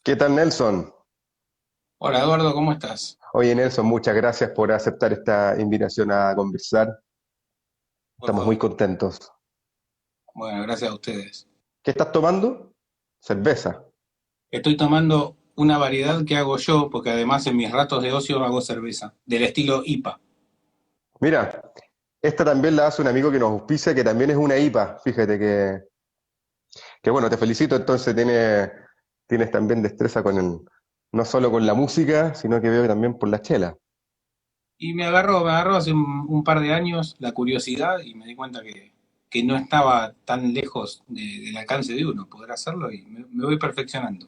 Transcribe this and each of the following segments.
¿Qué tal, Nelson? Hola Eduardo, ¿cómo estás? Oye, Nelson, muchas gracias por aceptar esta invitación a conversar. Por Estamos muy favor. contentos. Bueno, gracias a ustedes. ¿Qué estás tomando? Cerveza. Estoy tomando una variedad que hago yo, porque además en mis ratos de ocio hago cerveza, del estilo IPA. Mira, esta también la hace un amigo que nos auspicia, que también es una IPA. Fíjate que bueno, te felicito. Entonces tienes también destreza no solo con la música, sino que veo que también por la chela. Y me agarró hace un par de años la curiosidad y me di cuenta que no estaba tan lejos del alcance de uno poder hacerlo y me voy perfeccionando.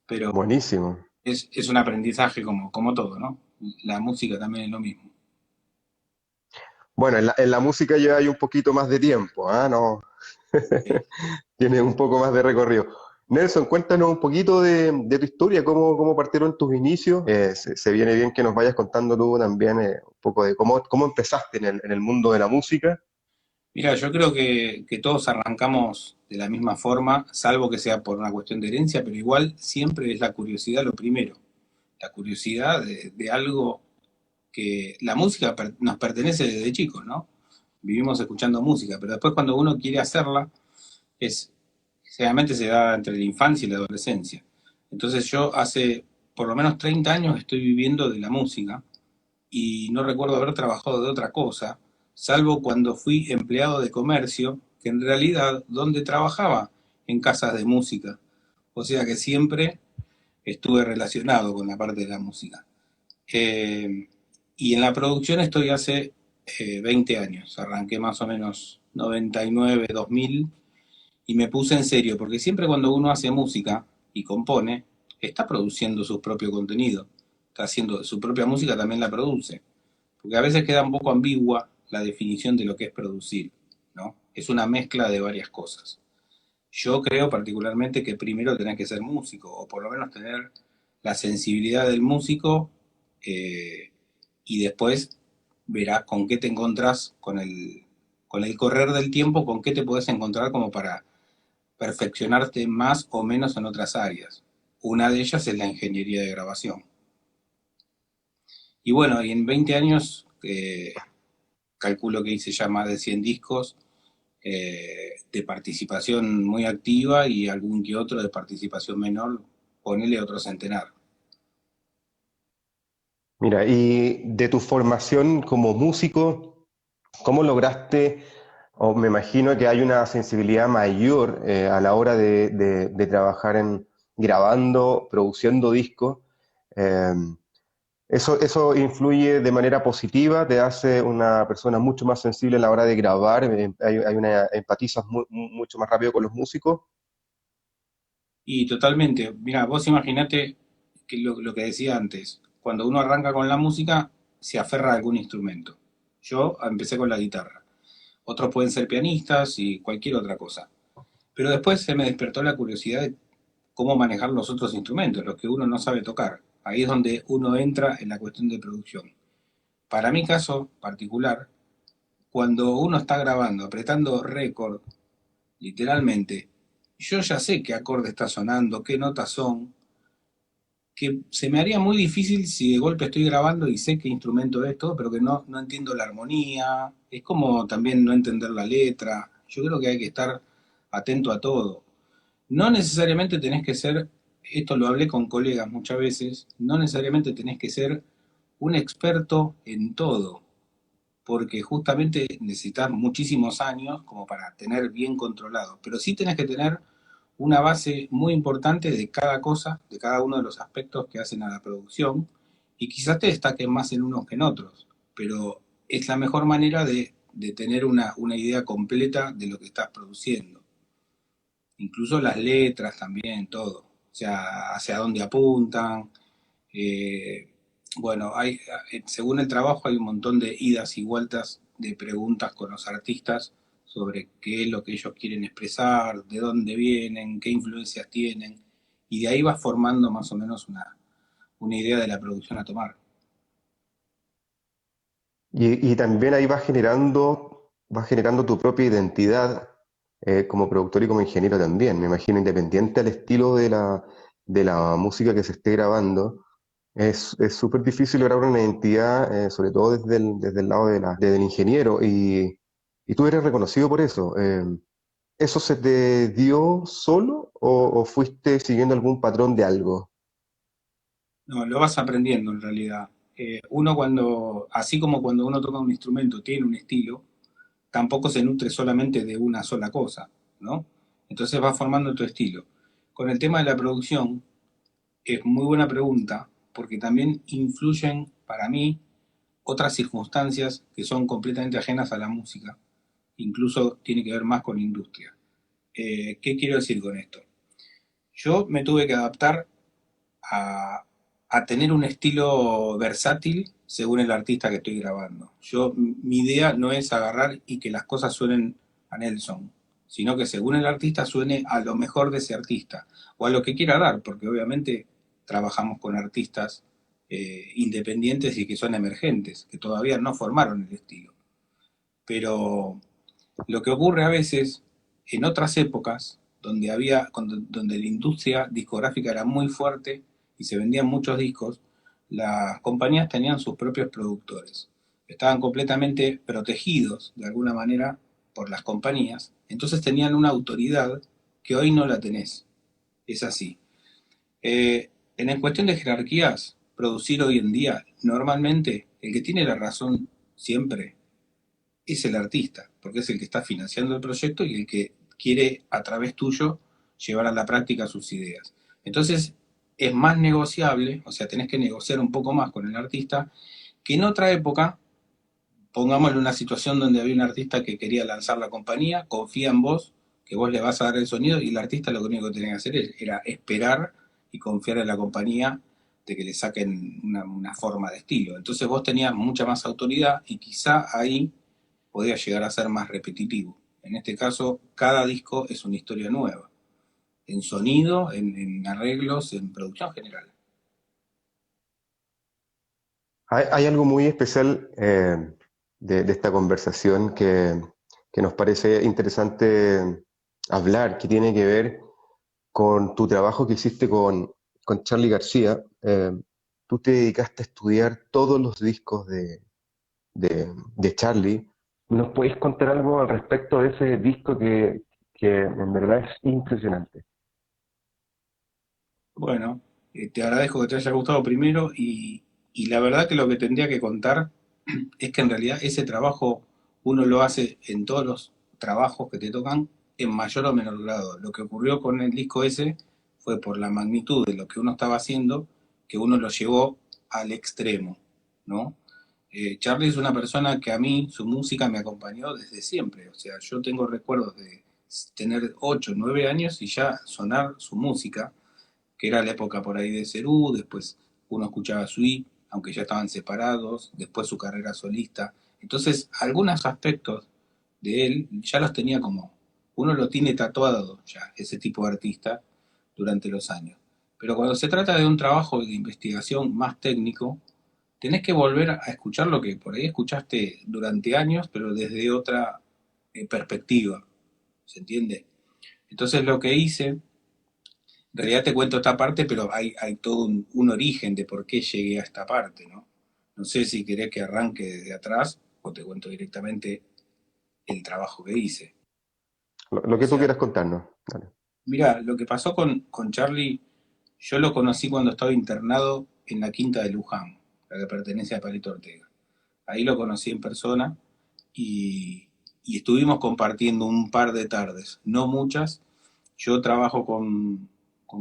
Pero Buenísimo. es un aprendizaje como todo, ¿no? La música también es lo mismo. Bueno, en la música lleva ahí un poquito más de tiempo, ¿ah? No, Sí. tiene un poco más de recorrido. Nelson, cuéntanos un poquito de tu historia, cómo partieron tus inicios. Se viene bien que nos vayas contando tú también un poco de cómo empezaste en el mundo de la música. Mira, yo creo que todos arrancamos de la misma forma, salvo que sea por una cuestión de herencia, pero igual siempre es la curiosidad lo primero. La curiosidad de algo que la música nos pertenece desde chicos, ¿no? Vivimos escuchando música, pero después cuando uno quiere hacerla, es generalmente se da entre la infancia y la adolescencia. Entonces yo hace por lo menos 30 años estoy viviendo de la música y no recuerdo haber trabajado de otra cosa, salvo cuando fui empleado de comercio, que en realidad donde trabajaba en casas de música. O sea que siempre estuve relacionado con la parte de la música. Eh, y en la producción estoy hace 20 años, arranqué más o menos 99, 2000 y me puse en serio, porque siempre cuando uno hace música y compone, está produciendo su propio contenido, está haciendo su propia música, también la produce. Porque a veces queda un poco ambigua la definición de lo que es producir, ¿no? Es una mezcla de varias cosas. Yo creo particularmente que primero tenés que ser músico, o por lo menos tener la sensibilidad del músico, eh, y después verás con qué te encontrás con el correr del tiempo, con qué te podés encontrar como para perfeccionarte más o menos en otras áreas. Una de ellas es la ingeniería de grabación. Y bueno, y en 20 años calculo que hice ya más de 100 discos de participación muy activa y algún que otro de participación menor, ponele otro centenar. Mira, y de tu formación como músico, ¿cómo lograste, o me imagino que hay una sensibilidad mayor a la hora de trabajar en grabando, produciendo discos? eh, ¿Eso influye de manera positiva? ¿Te hace una persona mucho más sensible a la hora de grabar? ¿Empatizas mucho más rápido con los músicos? Y totalmente, mira, vos imaginate que lo que decía antes, cuando uno arranca con la música, se aferra a algún instrumento. Yo empecé con la guitarra, otros pueden ser pianistas y cualquier otra cosa. Pero después se me despertó la curiosidad de cómo manejar los otros instrumentos, los que uno no sabe tocar. Ahí es donde uno entra en la cuestión de producción. Para mi caso particular, cuando uno está grabando, apretando récord, literalmente, yo ya sé qué acorde está sonando, qué notas son, que se me haría muy difícil si de golpe estoy grabando y sé qué instrumento es todo, pero que no entiendo la armonía. Es como también no entender la letra. Yo creo que hay que estar atento a todo. No necesariamente tenés que ser, esto lo hablé con colegas muchas veces, no necesariamente tenés que ser un experto en todo, porque justamente necesitas muchísimos años como para tener bien controlado, pero sí tenés que tener una base muy importante de cada cosa, de cada uno de los aspectos que hacen a la producción, y quizás te destaquen más en unos que en otros, pero es la mejor manera de tener una idea completa de lo que estás produciendo. Incluso las letras también, todo. O sea, hacia dónde apuntan. eh, bueno, según el trabajo hay un montón de idas y vueltas de preguntas con los artistas sobre qué es lo que ellos quieren expresar, de dónde vienen, qué influencias tienen, y de ahí vas formando más o menos una idea de la producción a tomar. Y también ahí vas generando tu propia identidad como productor y como ingeniero también. Me imagino, independiente al estilo de la música que se esté grabando, es súper difícil lograr una identidad, sobre todo desde el lado del ingeniero, y tú eres reconocido por eso. ¿Eso se te dio solo o fuiste siguiendo algún patrón de algo? No, lo vas aprendiendo en realidad. Uno cuando, así como cuando uno toca un instrumento tiene un estilo, tampoco se nutre solamente de una sola cosa, ¿no? Entonces va formando tu estilo. Con el tema de la producción, es muy buena pregunta, porque también influyen para mí otras circunstancias que son completamente ajenas a la música, incluso tiene que ver más con la industria. ¿Qué quiero decir con esto? Yo me tuve que adaptar a, a tener un estilo versátil según el artista que estoy grabando. Mi idea no es agarrar y que las cosas suenen a Nelson, sino que según el artista suene a lo mejor de ese artista o a lo que quiera dar, porque obviamente trabajamos con artistas independientes y que son emergentes, que todavía no formaron el estilo. Pero lo que ocurre a veces en otras épocas, donde la industria discográfica era muy fuerte y se vendían muchos discos, las compañías tenían sus propios productores. Estaban completamente protegidos de alguna manera por las compañías, entonces tenían una autoridad que hoy no la tenés. Es así. En cuestión de jerarquías, producir hoy en día, normalmente el que tiene la razón siempre es el artista, porque es el que está financiando el proyecto y el que quiere a través tuyo llevar a la práctica sus ideas. Entonces es más negociable, o sea, tenés que negociar un poco más con el artista, que en otra época, pongámosle una situación donde había un artista que quería lanzar la compañía, confía en vos, que vos le vas a dar el sonido y el artista lo único que tenía que hacer era esperar y confiar en la compañía de que le saquen una forma de estilo. Entonces vos tenías mucha más autoridad y quizá ahí podía llegar a ser más repetitivo. En este caso, cada disco es una historia nueva, en sonido, en arreglos, en producción general. Hay algo muy especial de esta conversación que nos parece interesante hablar, que tiene que ver con tu trabajo que hiciste con Charly García. Tú te dedicaste a estudiar todos los discos de Charly. ¿Nos podéis contar algo al respecto de ese disco que en verdad es impresionante? Bueno, te agradezco que te haya gustado primero y la verdad que lo que tendría que contar es que en realidad ese trabajo uno lo hace en todos los trabajos que te tocan en mayor o menor grado. Lo que ocurrió con el disco ese fue por la magnitud de lo que uno estaba haciendo, que uno lo llevó al extremo, ¿no? Charlie es una persona que a mí su música me acompañó desde siempre, o sea, yo tengo recuerdos de tener 8 9 años y ya sonar su música, que era la época por ahí de Cerú, después uno escuchaba Sweet, aunque ya estaban separados, después su carrera solista. Entonces, algunos aspectos de él ya los tenía como, uno lo tiene tatuado ya, ese tipo de artista, durante los años. Pero cuando se trata de un trabajo de investigación más técnico, tenés que volver a escuchar lo que por ahí escuchaste durante años, pero desde otra perspectiva, ¿se entiende? Entonces lo que hice, en realidad te cuento esta parte, pero hay todo un origen de por qué llegué a esta parte, ¿no? No sé si querés que arranque desde atrás o te cuento directamente el trabajo que hice. Lo O que tú sea, quieras contarnos. Dale. mira, lo que pasó con Charlie, yo lo conocí cuando estaba internado en la quinta de Luján, la que pertenece a Palito Ortega. Ahí lo conocí en persona y, y estuvimos compartiendo un par de tardes, no muchas. Yo trabajo con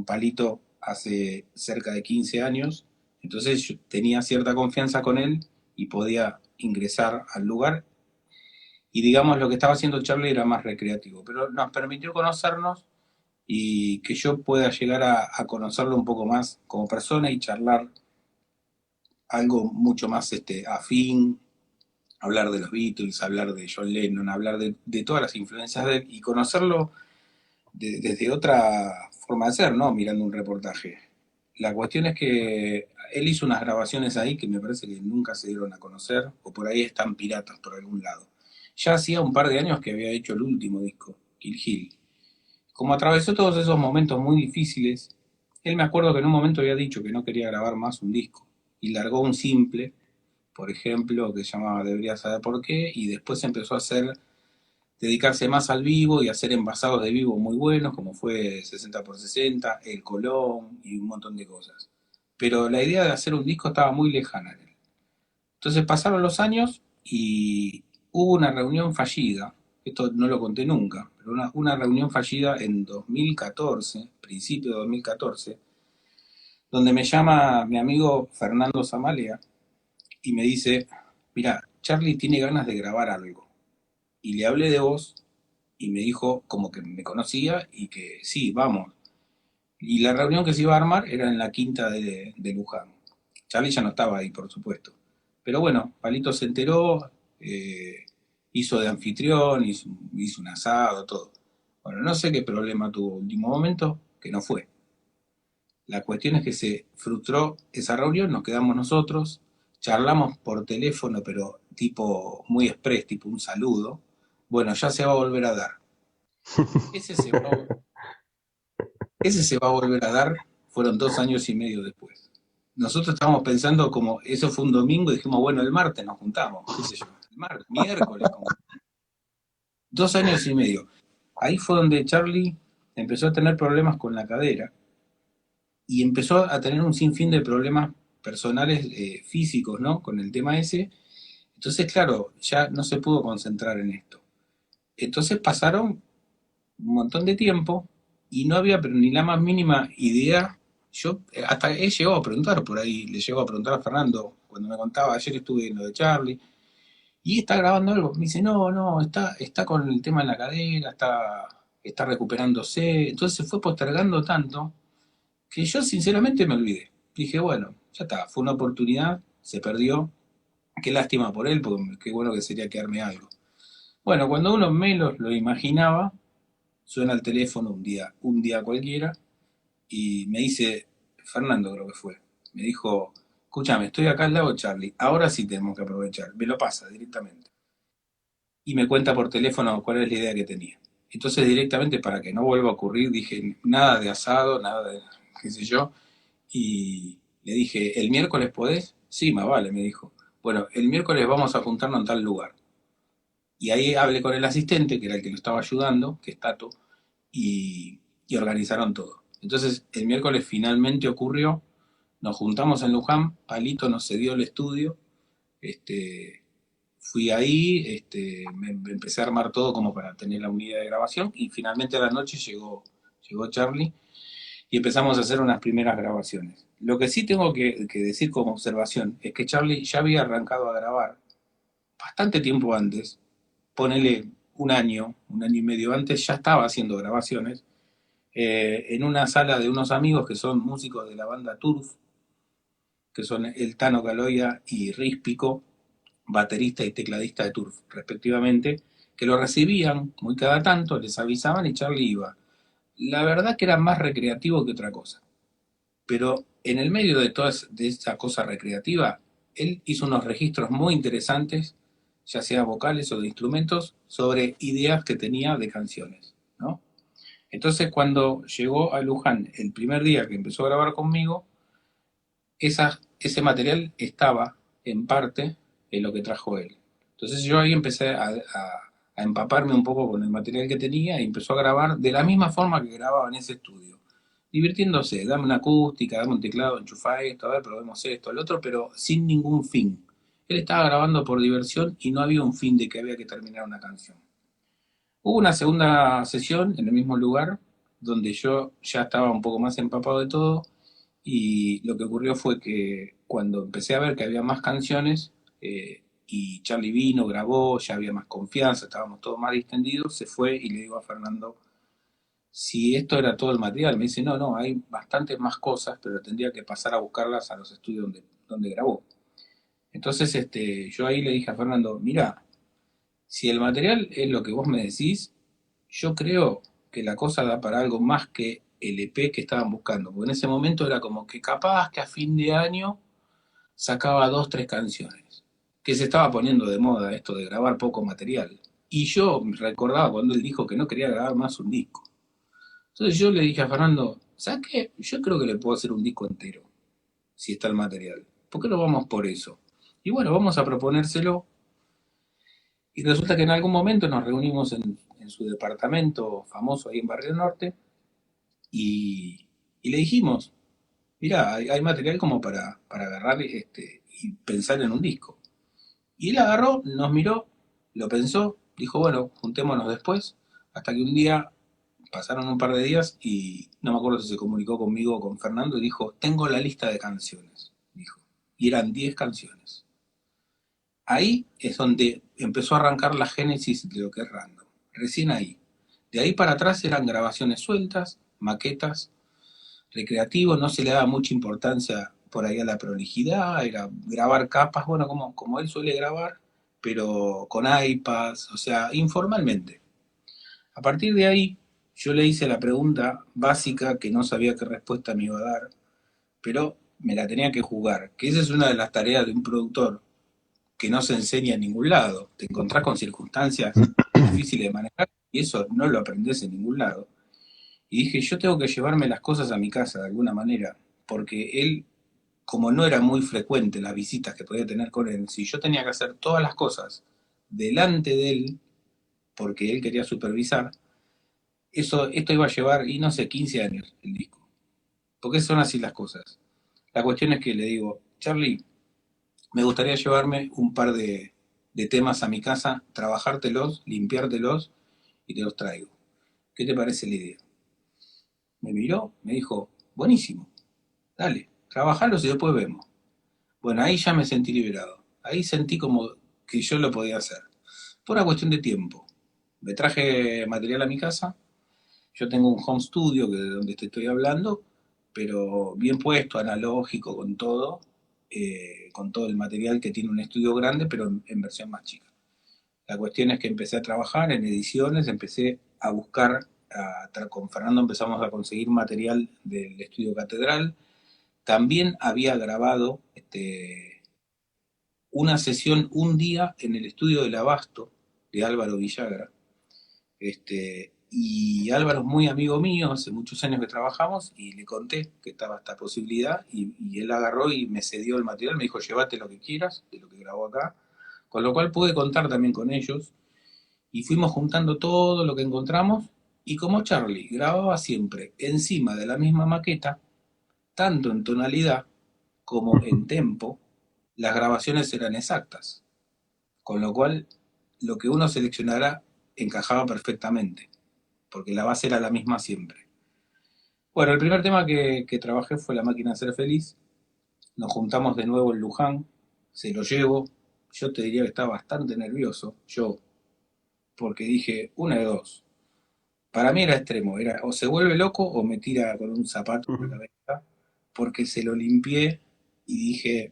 Palito hace cerca de 15 años, entonces yo tenía cierta confianza con él y podía ingresar al lugar. Y digamos, lo que estaba haciendo Charlie era más recreativo, pero nos permitió conocernos y que yo pueda llegar a conocerlo un poco más como persona y charlar algo mucho más afín, hablar de los Beatles, hablar de John Lennon, hablar de todas las influencias de él y conocerlo desde otra forma de ser, ¿no? Mirando un reportaje. La cuestión es que él hizo unas grabaciones ahí que me parece que nunca se dieron a conocer, o por ahí están piratas por algún lado. Ya hacía un par de años que había hecho el último disco, Kill Hill. Como atravesó todos esos momentos muy difíciles, Él me acuerdo que en un momento había dicho que no quería grabar más un disco y largó un simple, por ejemplo, que se llamaba Debería saber por qué, y después empezó a dedicarse más al vivo y a hacer envasados de vivo muy buenos, como fue 60x60, El Colón y un montón de cosas. Pero la idea de hacer un disco estaba muy lejana en él. Entonces pasaron los años y hubo una reunión fallida, esto no lo conté nunca, pero una reunión fallida en 2014, principio de 2014, donde me llama mi amigo Fernando Zamalea y me dice, mira, Charlie tiene ganas de grabar algo. Y le hablé de vos y me dijo como que me conocía y que sí, vamos. Y la reunión que se iba a armar era en la quinta de Luján. Charlie ya no estaba ahí, por supuesto. Pero bueno, Palito se enteró, hizo de anfitrión, hizo un asado, todo. Bueno, no sé qué problema tuvo último momento, que no fue. La cuestión es que se frustró esa reunión, nos quedamos nosotros, charlamos por teléfono, pero tipo muy express, tipo un saludo. Bueno, ya se va a volver a dar. Ese se va, ese se va a volver a dar, fueron 2 años y medio después. Nosotros estábamos pensando como, eso fue un domingo y dijimos, bueno, el martes nos juntamos, qué sé yo, el martes, miércoles, como 2 años y medio. Ahí fue donde Charlie empezó a tener problemas con la cadera y empezó a tener un sinfín de problemas personales, físicos, ¿no? Con el tema ese. Entonces, claro, ya no se pudo concentrar en esto. Entonces pasaron un montón de tiempo y no había pero ni la más mínima idea. Yo hasta él llegó a preguntar por ahí, le llegó a preguntar a Fernando cuando me contaba, ayer estuve en lo de Charlie, y está grabando algo. Me dice, no, no, está con el tema en la cadera, está recuperándose. Entonces se fue postergando tanto que yo sinceramente me olvidé. Dije, bueno, ya está, fue una oportunidad, se perdió. Qué lástima por él, porque qué bueno que sería quedarme algo. Bueno, cuando uno menos lo imaginaba, suena el teléfono un día cualquiera, y me dice, Fernando creo que fue, me dijo, escúchame, estoy acá al lado de Charlie, ahora sí tenemos que aprovechar, me lo pasa directamente. Y me cuenta por teléfono cuál es la idea que tenía. Entonces directamente para que no vuelva a ocurrir, dije, nada de asado, nada de qué sé yo, y le dije, ¿el miércoles podés? Sí, más vale, me dijo. Bueno, el miércoles vamos a juntarnos en tal lugar. Y ahí hablé con el asistente, que era el que lo estaba ayudando, que es Tato, y organizaron todo. Entonces, el miércoles finalmente ocurrió, nos juntamos en Luján, Palito nos cedió el estudio, este, fui ahí, me empecé a armar todo como para tener la unidad de grabación, y finalmente a la noche llegó Charlie, y empezamos a hacer unas primeras grabaciones. Lo que sí tengo que decir como observación es que Charlie ya había arrancado a grabar bastante tiempo antes, ponele un año y medio antes, ya estaba haciendo grabaciones en una sala de unos amigos que son músicos de la banda Turf, que son el Tano Caloya y Ríspico, baterista y tecladista de Turf, respectivamente, que lo recibían muy cada tanto, les avisaban y Charlie iba. La verdad que era más recreativo que otra cosa, pero en el medio de esa cosa recreativa, él hizo unos registros muy interesantes, ya sea vocales o de instrumentos, sobre ideas que tenía de canciones, ¿no? Entonces, cuando llegó a Luján el primer día que empezó a grabar conmigo, ese material estaba en parte en lo que trajo él. Entonces yo ahí empecé a empaparme un poco con el material que tenía y empezó a grabar de la misma forma que grababa en ese estudio. Divirtiéndose, dame una acústica, dame un teclado, enchufa esto, a ver, probemos esto, el otro, pero sin ningún fin. Él estaba grabando por diversión y no había un fin de que había que terminar una canción. Hubo una segunda sesión en el mismo lugar, donde yo ya estaba un poco más empapado de todo, y lo que ocurrió fue que cuando empecé a ver que había más canciones, y Charlie vino, grabó, ya había más confianza, estábamos todos más distendidos, se fue y le digo a Fernando si esto era todo el material. Me dice, no, no, hay bastantes más cosas, pero tendría que pasar a buscarlas a los estudios donde grabó. Entonces yo ahí le dije a Fernando, mira, si el material es lo que vos me decís, yo creo que la cosa da para algo más que el EP que estaban buscando, porque en ese momento era como que capaz que a fin de año sacaba dos, tres canciones, que se estaba poniendo de moda esto de grabar poco material. Y yo recordaba cuando él dijo que no quería grabar más un disco. Entonces yo le dije a Fernando, ¿sabes qué? Yo creo que le puedo hacer un disco entero, si está el material. ¿Por qué no vamos por eso? Y bueno, vamos a proponérselo. Y resulta que en algún momento nos reunimos en su departamento famoso ahí en Barrio Norte y le dijimos, mirá, hay material como para agarrar y pensar en un disco. Y él agarró, nos miró, lo pensó, dijo, bueno, juntémonos después, hasta que un día, pasaron un par de días y no me acuerdo si se comunicó conmigo o con Fernando y dijo, tengo la lista de canciones, dijo. Y eran 10 canciones. Ahí es donde empezó a arrancar la génesis de lo que es Random. Recién ahí. De ahí para atrás eran grabaciones sueltas, maquetas, recreativo, no se le daba mucha importancia por ahí a la prolijidad, era grabar capas, bueno, como él suele grabar, pero con iPads, o sea, informalmente. A partir de ahí, yo le hice la pregunta básica que no sabía qué respuesta me iba a dar, pero me la tenía que jugar, que esa es una de las tareas de un productor que no se enseña en ningún lado. Te encontrás con circunstancias difíciles de manejar y eso no lo aprendes en ningún lado. Y dije, yo tengo que llevarme las cosas a mi casa de alguna manera, porque él, como no era muy frecuente las visitas que podía tener con él, si yo tenía que hacer todas las cosas delante de él, porque él quería supervisar, esto iba a llevar, y no sé, 15 años el disco. Porque son así las cosas. La cuestión es que le digo, Charlie, me gustaría llevarme un par de temas a mi casa, trabajártelos, limpiártelos y te los traigo. ¿Qué te parece la idea? Me miró, me dijo, buenísimo, dale, trabajalos y después vemos. Bueno, ahí ya me sentí liberado. Ahí sentí como que yo lo podía hacer. Por una cuestión de tiempo. Me traje material a mi casa. Yo tengo un home studio que de donde te estoy hablando, pero bien puesto, analógico, con todo el material que tiene un estudio grande, pero en versión más chica. La cuestión es que empecé a trabajar en ediciones, empecé a buscar, con Fernando empezamos a conseguir material del estudio Catedral. También había grabado una sesión un día en el estudio del Abasto de Álvaro Villagra. Y Álvaro es muy amigo mío, hace muchos años que trabajamos y le conté que estaba esta posibilidad y él agarró y me cedió el material, me dijo, llévate lo que quieras de lo que grabó acá, con lo cual pude contar también con ellos y fuimos juntando todo lo que encontramos y como Charlie grababa siempre encima de la misma maqueta, tanto en tonalidad como en tempo, las grabaciones eran exactas, con lo cual lo que uno seleccionara encajaba perfectamente, porque la base era la misma siempre. Bueno, el primer tema que trabajé fue La máquina de ser feliz, nos juntamos de nuevo en Luján, se lo llevo, yo te diría que estaba bastante nervioso, yo, porque dije, una de dos, para mí era extremo, era o se vuelve loco o me tira con un zapato en la cabeza, porque se lo limpié y dije,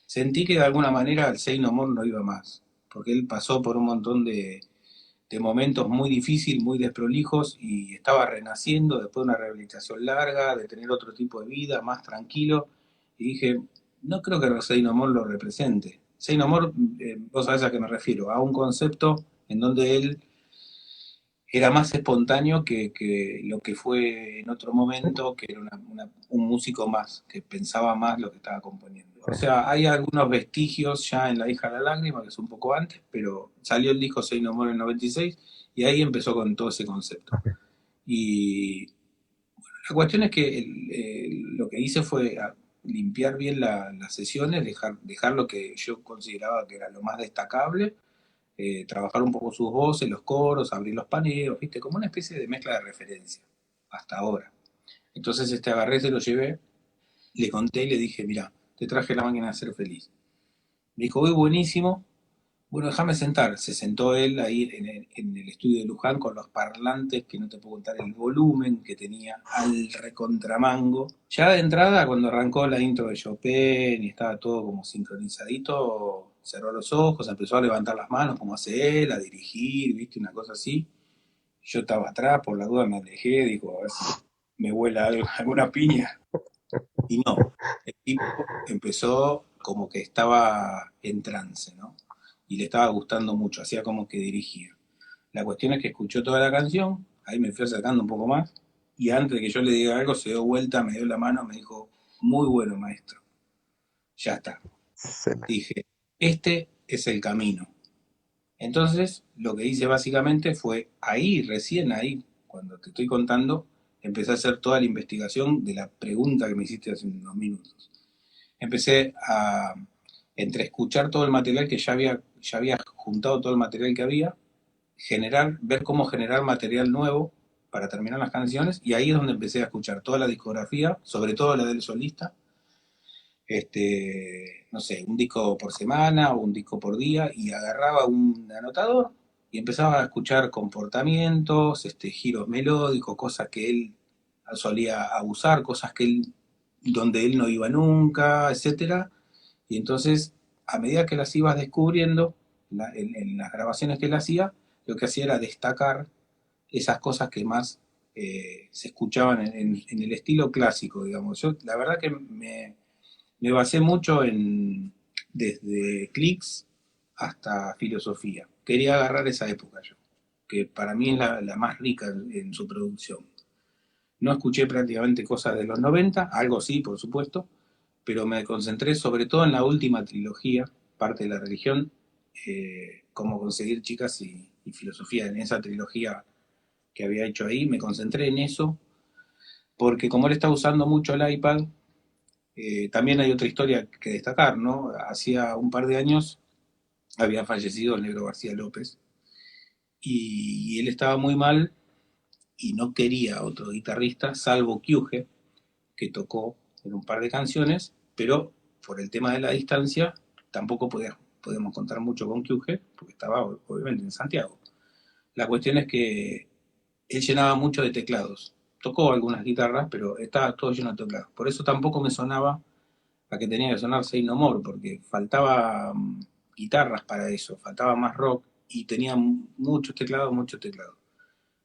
sentí que de alguna manera el Say No More no iba más, porque él pasó por un montón de momentos muy difíciles, muy desprolijos, y estaba renaciendo después de una rehabilitación larga, de tener otro tipo de vida, más tranquilo, y dije, no creo que Say No More lo represente. Say No More, vos sabés a qué me refiero, a un concepto en donde él era más espontáneo que lo que fue en otro momento, que era un músico más, que pensaba más lo que estaba componiendo. O sea, hay algunos vestigios ya en La hija de la lágrima, que es un poco antes, pero salió el disco Say No More en el 96 y ahí empezó con todo ese concepto. Y la cuestión es que lo que hice fue limpiar bien las sesiones, dejar lo que yo consideraba que era lo más destacable, trabajar un poco sus voces, los coros, abrir los paneos, ¿viste? Como una especie de mezcla de referencia, hasta ahora. Entonces agarré, se lo llevé, le conté y le dije, mira, te traje La máquina de ser feliz. Me dijo, uy, buenísimo. Bueno, déjame sentar. Se sentó él ahí en el estudio de Luján con los parlantes, que no te puedo contar el volumen que tenía al recontramango. Ya de entrada, cuando arrancó la intro de Chopin y estaba todo como sincronizadito, cerró los ojos, empezó a levantar las manos como hace él, a dirigir, viste, una cosa así. Yo estaba atrás, por la duda me alejé, digo, a ver si me vuela alguna piña. Y no, el tipo empezó como que estaba en trance, ¿no? Y le estaba gustando mucho, hacía como que dirigía. La cuestión es que escuchó toda la canción, ahí me fui acercando un poco más, y antes de que yo le diga algo se dio vuelta, me dio la mano, me dijo, muy bueno maestro, ya está. Excelente. Dije, este es el camino. Entonces, lo que hice básicamente fue ahí, recién ahí, cuando te estoy contando, empecé a hacer toda la investigación de la pregunta que me hiciste hace unos minutos. Empecé a, entre escuchar todo el material que ya había juntado todo el material que había, generar, ver cómo generar material nuevo para terminar las canciones, y ahí es donde empecé a escuchar toda la discografía, sobre todo la del solista, no sé, un disco por semana o un disco por día, y agarraba un anotador y empezaba a escuchar comportamientos, giros melódicos, cosas que él solía abusar, cosas que él, donde él no iba nunca, etcétera. Y entonces, a medida que las ibas descubriendo, en las grabaciones que él hacía, lo que hacía era destacar esas cosas que más se escuchaban en el estilo clásico, digamos. Yo, la verdad que me basé mucho en, desde Clicks hasta filosofía. Quería agarrar esa época yo, que para mí es la más rica en su producción. No escuché prácticamente cosas de los 90, algo sí, por supuesto, pero me concentré sobre todo en la última trilogía, parte de la religión, cómo conseguir chicas y filosofía. En esa trilogía que había hecho ahí, me concentré en eso, porque como él está usando mucho el iPad, también hay otra historia que destacar, ¿no? Hacía un par de años había fallecido el negro García López y él estaba muy mal y no quería otro guitarrista, salvo Kyuge, que tocó en un par de canciones, pero por el tema de la distancia tampoco podíamos contar mucho con Kyuge, porque estaba obviamente en Santiago. La cuestión es que él llenaba mucho de teclados. Tocó algunas guitarras, pero estaba todo lleno de teclados. Por eso tampoco me sonaba a que tenía que sonar Say No More, porque faltaba guitarras para eso, faltaba más rock y tenía muchos teclados, muchos teclados.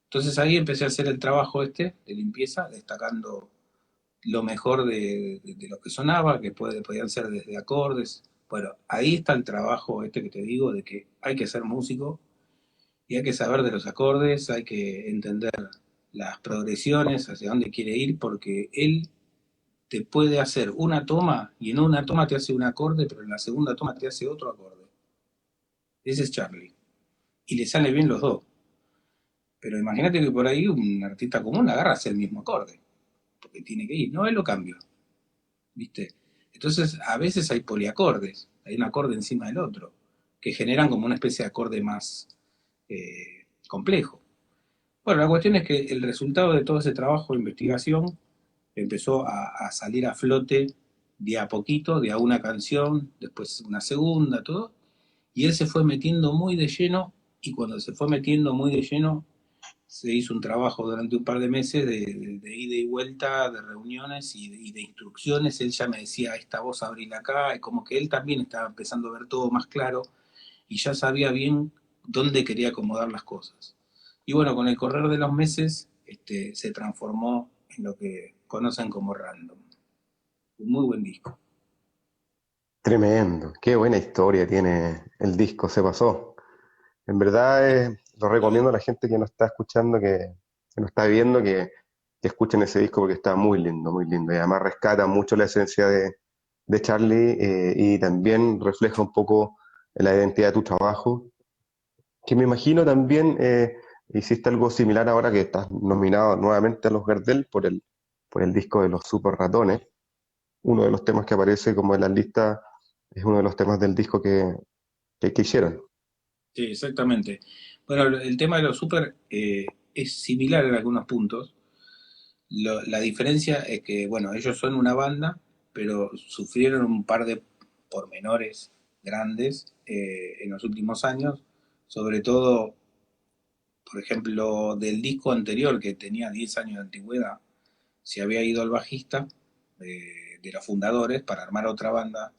Entonces ahí empecé a hacer el trabajo de limpieza, destacando lo mejor de lo que sonaba, que podían ser desde acordes. Bueno, ahí está el trabajo que te digo, de que hay que ser músico y hay que saber de los acordes, hay que entender las progresiones, hacia dónde quiere ir, porque él te puede hacer una toma y en una toma te hace un acorde, pero en la segunda toma te hace otro acorde. Ese es Charlie. Y le sale bien los dos. Pero imagínate que por ahí un artista común agarra hace el mismo acorde, porque tiene que ir. No, él lo cambia, ¿viste? Entonces, a veces hay poliacordes, hay un acorde encima del otro, que generan como una especie de acorde más complejo. Bueno, la cuestión es que el resultado de todo ese trabajo de investigación empezó a salir a flote de a poquito, de a una canción, después una segunda, todo, y él se fue metiendo muy de lleno, y cuando se fue metiendo muy de lleno, se hizo un trabajo durante un par de meses de ida y vuelta, de reuniones y de instrucciones. Él ya me decía, esta voz abrila acá, y como que él también estaba empezando a ver todo más claro, y ya sabía bien dónde quería acomodar las cosas. Y bueno, con el correr de los meses, se transformó en lo que conocen como Random. Un muy buen disco. Tremendo, qué buena historia tiene el disco, se pasó. En verdad, lo recomiendo a la gente que nos está escuchando, que nos está viendo, que escuchen ese disco porque está muy lindo, muy lindo. Y además rescata mucho la esencia de Charlie, y también refleja un poco la identidad de tu trabajo, que me imagino también hiciste algo similar ahora que estás nominado nuevamente a los Gardel por el disco de los Super Ratones. Uno de los temas que aparece como en la lista es uno de los temas del disco que hicieron. Sí, exactamente. Bueno, el tema de los super es similar en algunos puntos. La diferencia es que, bueno, ellos son una banda, pero sufrieron un par de pormenores grandes en los últimos años, sobre todo, por ejemplo, del disco anterior que tenía 10 años de antigüedad, se había ido el bajista de los fundadores para armar otra banda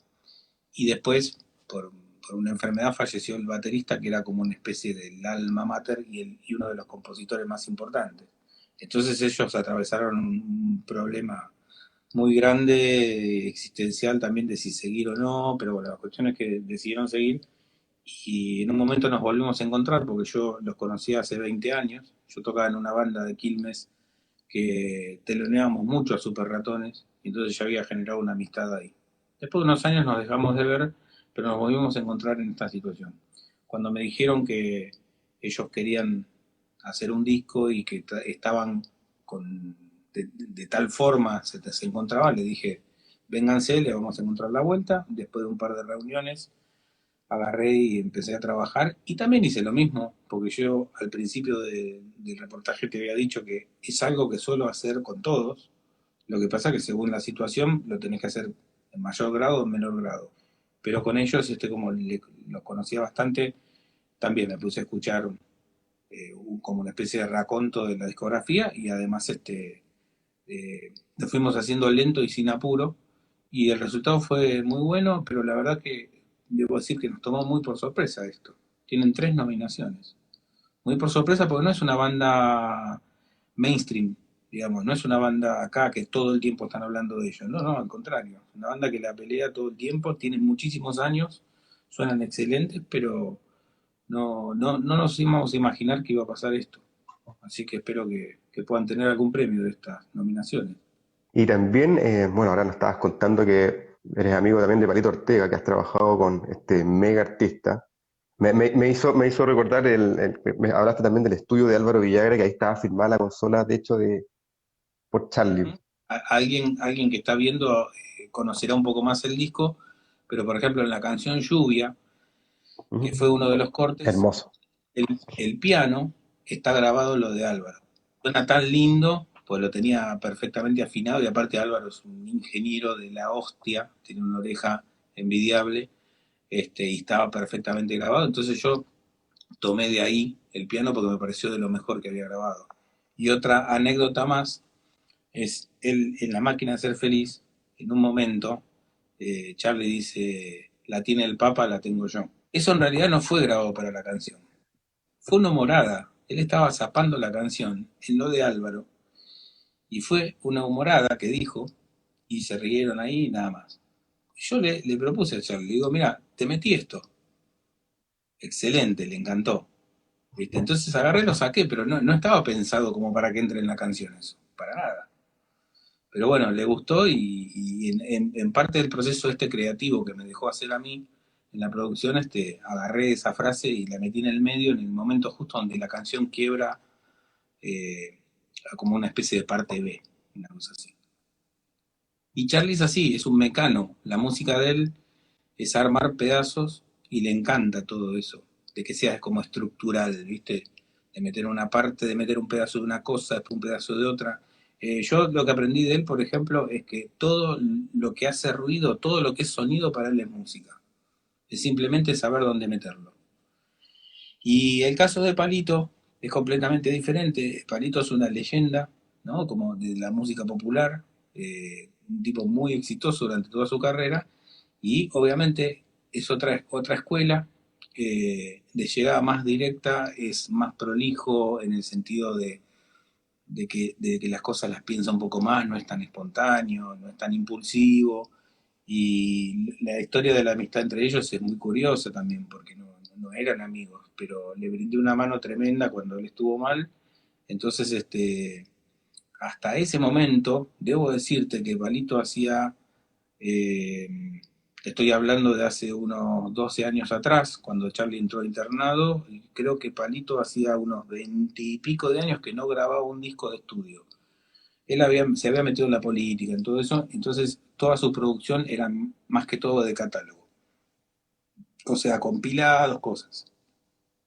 y después, por una enfermedad, falleció el baterista, que era como una especie del alma mater y uno de los compositores más importantes. Entonces ellos atravesaron un problema muy grande, existencial también, de si seguir o no, pero bueno, la cuestión es que decidieron seguir y en un momento nos volvimos a encontrar porque yo los conocí hace 20 años, yo tocaba en una banda de Quilmes que teloneábamos mucho a Super Ratones, y entonces ya había generado una amistad ahí. Después de unos años nos dejamos de ver, pero nos volvimos a encontrar en esta situación. Cuando me dijeron que ellos querían hacer un disco y que estaban de tal forma se encontraban, le dije, vénganse, le vamos a encontrar la vuelta. Después de un par de reuniones, agarré y empecé a trabajar. Y también hice lo mismo, porque yo al principio del reportaje te había dicho que es algo que suelo hacer con todos. Lo que pasa es que según la situación lo tenés que hacer en mayor grado o en menor grado. Pero con ellos, como los conocía bastante, también me puse a escuchar como una especie de raconto de la discografía y además lo fuimos haciendo lento y sin apuro y el resultado fue muy bueno, pero la verdad que debo decir que nos tomó muy por sorpresa esto. Tienen 3 nominaciones. Muy por sorpresa porque no es una banda mainstream, digamos, no es una banda acá que todo el tiempo están hablando de ellos, no, no, al contrario, es una banda que la pelea todo el tiempo, tienen muchísimos años, suenan excelentes, pero no nos íbamos a imaginar que iba a pasar esto. Así que espero que puedan tener algún premio de estas nominaciones. Y también, bueno, ahora nos estabas contando que eres amigo también de Palito Ortega, que has trabajado con este mega artista. Me hizo recordar, hablaste también del estudio de Álvaro Villagra, que ahí estaba firmada la consola, de hecho, por Charlie. ¿Mm? Alguien que está viendo conocerá un poco más el disco, pero por ejemplo en la canción Lluvia, que Ujú. fue uno de los cortes, Hermoso. el piano está grabado en lo de Álvaro. Suena tan lindo, pues lo tenía perfectamente afinado y aparte Álvaro es un ingeniero de la hostia, tiene una oreja envidiable, y estaba perfectamente grabado. Entonces yo tomé de ahí el piano porque me pareció de lo mejor que había grabado. Y otra anécdota más es él en La máquina de ser feliz, en un momento, Charlie dice, la tiene el Papa, la tengo yo. Eso en realidad no fue grabado para la canción, fue una humorada. Él estaba zapando la canción en lo de Álvaro y fue una humorada que dijo y se rieron ahí y nada más. Yo le propuse a Charlie, le digo, mira, te metí esto. Excelente, le encantó. ¿Viste? Entonces agarré y lo saqué, pero no estaba pensado como para que entre en la canción eso, para nada. Pero bueno, le gustó y en parte del proceso creativo que me dejó hacer a mí en la producción, agarré esa frase y la metí en el medio, en el momento justo donde la canción quiebra eh, como una especie de parte B, una cosa así. Y Charlie es así, es un mecano, la música de él es armar pedazos y le encanta todo eso, de que sea como estructural, ¿viste? De meter una parte, de meter un pedazo de una cosa, después un pedazo de otra. Yo lo que aprendí de él, por ejemplo, es que todo lo que hace ruido, todo lo que es sonido para él es música. Es simplemente saber dónde meterlo. Y el caso de Palito es completamente diferente. Palito es una leyenda, ¿no? Como de la música popular, un tipo muy exitoso durante toda su carrera, y obviamente es otra escuela, de llegada más directa, es más prolijo en el sentido de que las cosas las piensa un poco más, no es tan espontáneo, no es tan impulsivo, y la historia de la amistad entre ellos es muy curiosa también, porque no eran amigos, pero le brindé una mano tremenda cuando él estuvo mal. Entonces, hasta ese momento, debo decirte que Palito hacía, eh, te estoy hablando de hace unos 12 años atrás, cuando Charlie entró a internado, y creo que Palito hacía unos 20 y pico de años que no grababa un disco de estudio. Él se había metido en la política, en todo eso, entonces toda su producción era más que todo de catálogo, o sea, compilados, cosas.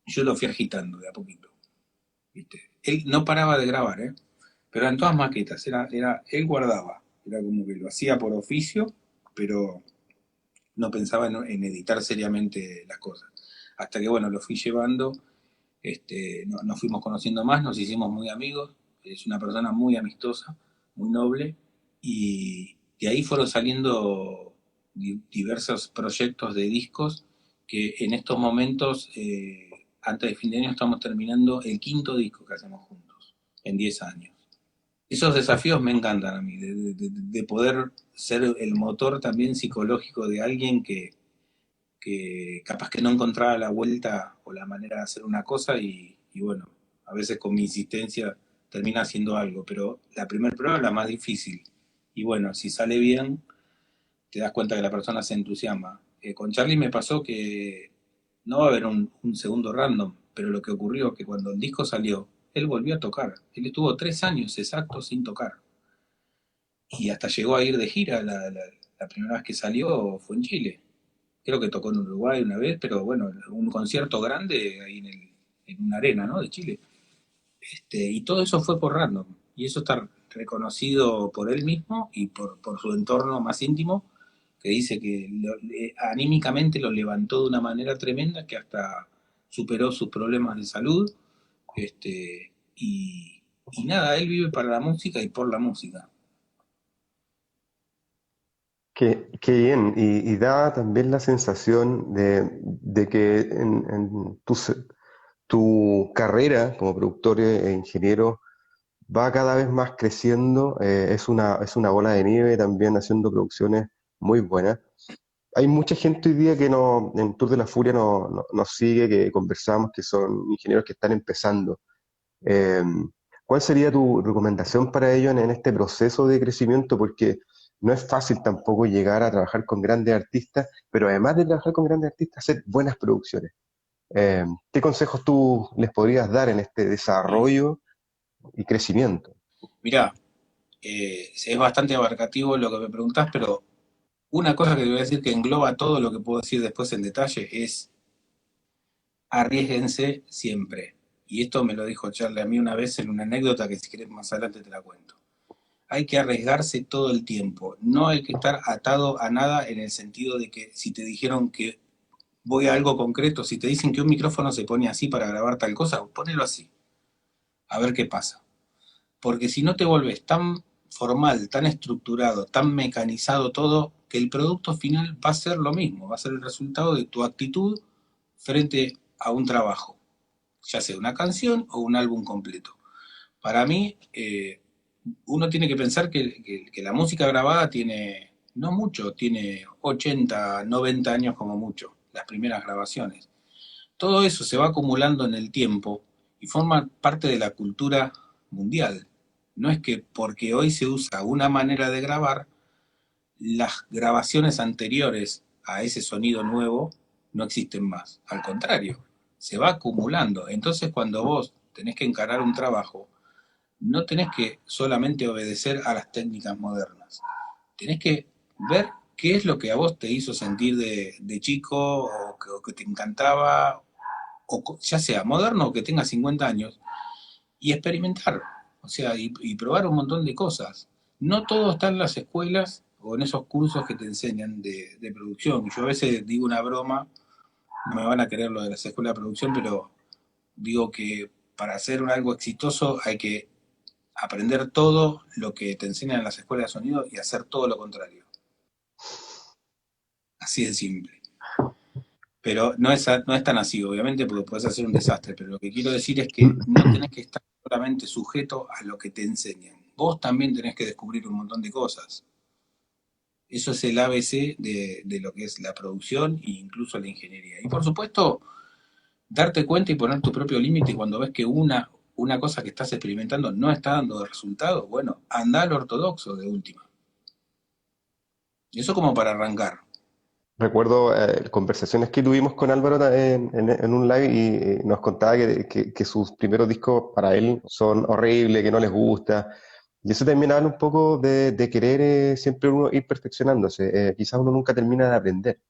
Yo lo fui agitando de a poquito, ¿viste? Él no paraba de grabar, ¿eh? Pero eran todas maquetas, él guardaba, era como que lo hacía por oficio, pero no pensaba en editar seriamente las cosas. Hasta que, bueno, lo fui llevando, nos fuimos conociendo más, nos hicimos muy amigos, es una persona muy amistosa, muy noble, y de ahí fueron saliendo diversos proyectos de discos que en estos momentos, antes de fin de año, estamos terminando el quinto disco que hacemos juntos, en 10 años. Esos desafíos me encantan a mí, de poder ser el motor también psicológico de alguien que capaz que no encontraba la vuelta o la manera de hacer una cosa y bueno, a veces con mi insistencia termina haciendo algo, pero la primera prueba es la más difícil. Y bueno, si sale bien, te das cuenta que la persona se entusiasma. Con Charlie me pasó que no va a haber un segundo random, pero lo que ocurrió es que cuando el disco salió, él volvió a tocar. Él estuvo 3 años exactos sin tocar. Y hasta llegó a ir de gira. La primera vez que salió fue en Chile. Creo que tocó en Uruguay una vez, pero bueno, un concierto grande ahí en una arena, ¿no? De Chile. Y todo eso fue por random. Y eso está reconocido por él mismo y por su entorno más íntimo, que dice que anímicamente lo levantó de una manera tremenda que hasta superó sus problemas de salud. Este, y nada, él vive para la música y por la música. Qué bien, y da también la sensación de que en tu carrera como productor e ingeniero va cada vez más creciendo, es una bola de nieve también haciendo producciones muy buenas. Hay mucha gente hoy día que no, en Tour de la Furia nos sigue, que conversamos, que son ingenieros que están empezando. Eh, ¿Cuál sería tu recomendación para ellos en este proceso de crecimiento? Porque no es fácil tampoco llegar a trabajar con grandes artistas, pero además de trabajar con grandes artistas, hacer buenas producciones. ¿Qué consejos tú les podrías dar en este Y desarrollo y crecimiento? mirá, es bastante abarcativo lo que me preguntás, pero una cosa que te voy a decir que engloba todo lo que puedo decir después en detalle es arriesguense siempre. Y esto me lo dijo Charlie a mí una vez en una anécdota que si querés más adelante te la cuento. Hay que arriesgarse todo el tiempo. No hay que estar atado a nada en el sentido de que si te dijeron que voy a algo concreto, si te dicen que un micrófono se pone así para grabar tal cosa, ponelo así, a ver qué pasa. Porque si no te volvés tan formal, tan estructurado, tan mecanizado todo, que el producto final va a ser lo mismo, va a ser el resultado de tu actitud frente a un trabajo, ya sea una canción o un álbum completo. Para mí, uno tiene que pensar que la música grabada tiene, no mucho, tiene 80, 90 años como mucho, las primeras grabaciones. Todo eso se va acumulando en el tiempo y forma parte de la cultura mundial. No es que porque hoy se usa una manera de grabar, las grabaciones anteriores a ese sonido nuevo no existen más. Al contrario, se va acumulando. Entonces cuando vos tenés que encarar un trabajo, no tenés que solamente obedecer a las técnicas modernas. Tenés que ver qué es lo que a vos te hizo sentir de chico o que te encantaba, o ya sea moderno o que tenga 50 años, y experimentar, o sea, y probar un montón de cosas. No todo está en las escuelas o en esos cursos que te enseñan de producción. Yo a veces digo una broma, no me van a querer lo de las escuelas de producción, pero digo que para hacer algo exitoso hay que aprender todo lo que te enseñan en las escuelas de sonido y hacer todo lo contrario. Así de simple. Pero no es tan así, obviamente, porque puedes hacer un desastre. Pero lo que quiero decir es que no tenés que estar solamente sujeto a lo que te enseñan. Vos también tenés que descubrir un montón de cosas. Eso es el ABC de lo que es la producción e incluso la ingeniería. Y por supuesto, darte cuenta y poner tu propio límite cuando ves que una cosa que estás experimentando no está dando resultado. Bueno, anda al ortodoxo de última. Eso como para arrancar. Recuerdo conversaciones que tuvimos con Álvaro en un live y nos contaba que sus primeros discos para él son horribles, que no les gusta. Y eso también habla un poco de querer siempre uno ir perfeccionándose. Quizás uno nunca termina de aprender.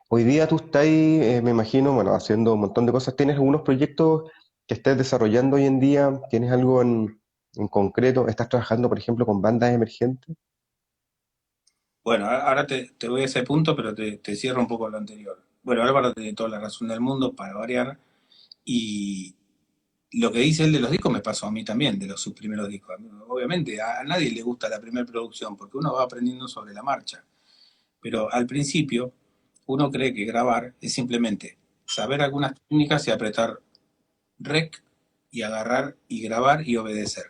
Hoy día tú estás, me imagino, bueno, haciendo un montón de cosas. ¿Tienes algunos proyectos que estés desarrollando hoy en día? ¿Tienes algo en concreto? ¿Estás trabajando, por ejemplo, con bandas emergentes? Bueno, ahora te voy a ese punto, pero te cierro un poco lo anterior. Bueno, Álvaro tiene toda la razón del mundo para variar. Y lo que dice él de los discos me pasó a mí también, de sus primeros discos. Obviamente, a nadie le gusta la primera producción porque uno va aprendiendo sobre la marcha. Pero al principio, uno cree que grabar es simplemente saber algunas técnicas y apretar rec y agarrar y grabar y obedecer.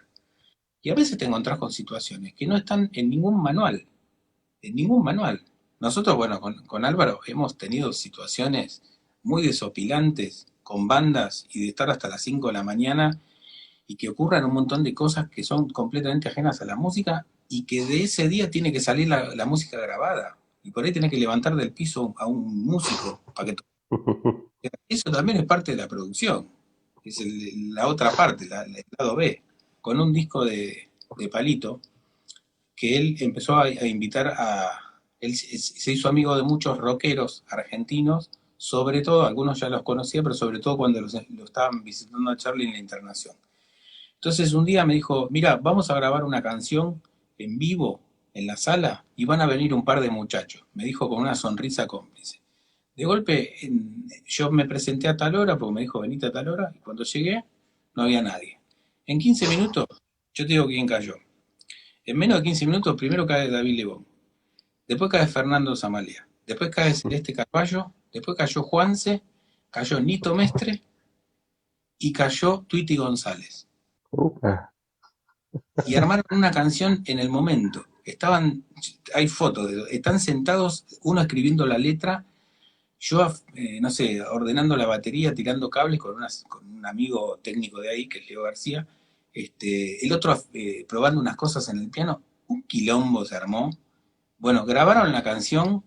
Y a veces te encontrás con situaciones que no están en ningún manual, en ningún manual. Nosotros, bueno, con Álvaro hemos tenido situaciones muy desopilantes con bandas y de estar hasta las 5 de la mañana y que ocurran un montón de cosas que son completamente ajenas a la música y que de ese día tiene que salir la música grabada. Y por ahí tenés que levantar del piso a un músico para que eso también es parte de la producción. Es la otra parte, el lado B. Con un disco de Palito, que él empezó a invitar a... Él se hizo amigo de muchos rockeros argentinos, sobre todo, algunos ya los conocía, pero sobre todo cuando lo estaban visitando a Charlie en la Internación. Entonces un día me dijo, mira, vamos a grabar una canción en vivo en la sala y van a venir un par de muchachos. Me dijo con una sonrisa cómplice. De golpe yo me presenté a tal hora, porque me dijo venite a tal hora, y cuando llegué no había nadie. En 15 minutos, yo te digo quién cayó. En menos de 15 minutos, primero cae David Lebón, después cae Fernando Zamalea, después cae Celeste Carballo, después cayó Juanse, cayó Nito Mestre y cayó Tweety González. Upa. Y armaron una canción en el momento. Hay fotos, están sentados, uno escribiendo la letra, yo, no sé, ordenando la batería, tirando cables con un amigo técnico de ahí, que es Leo García, el otro probando unas cosas en el piano, un quilombo se armó. Bueno, grabaron la canción,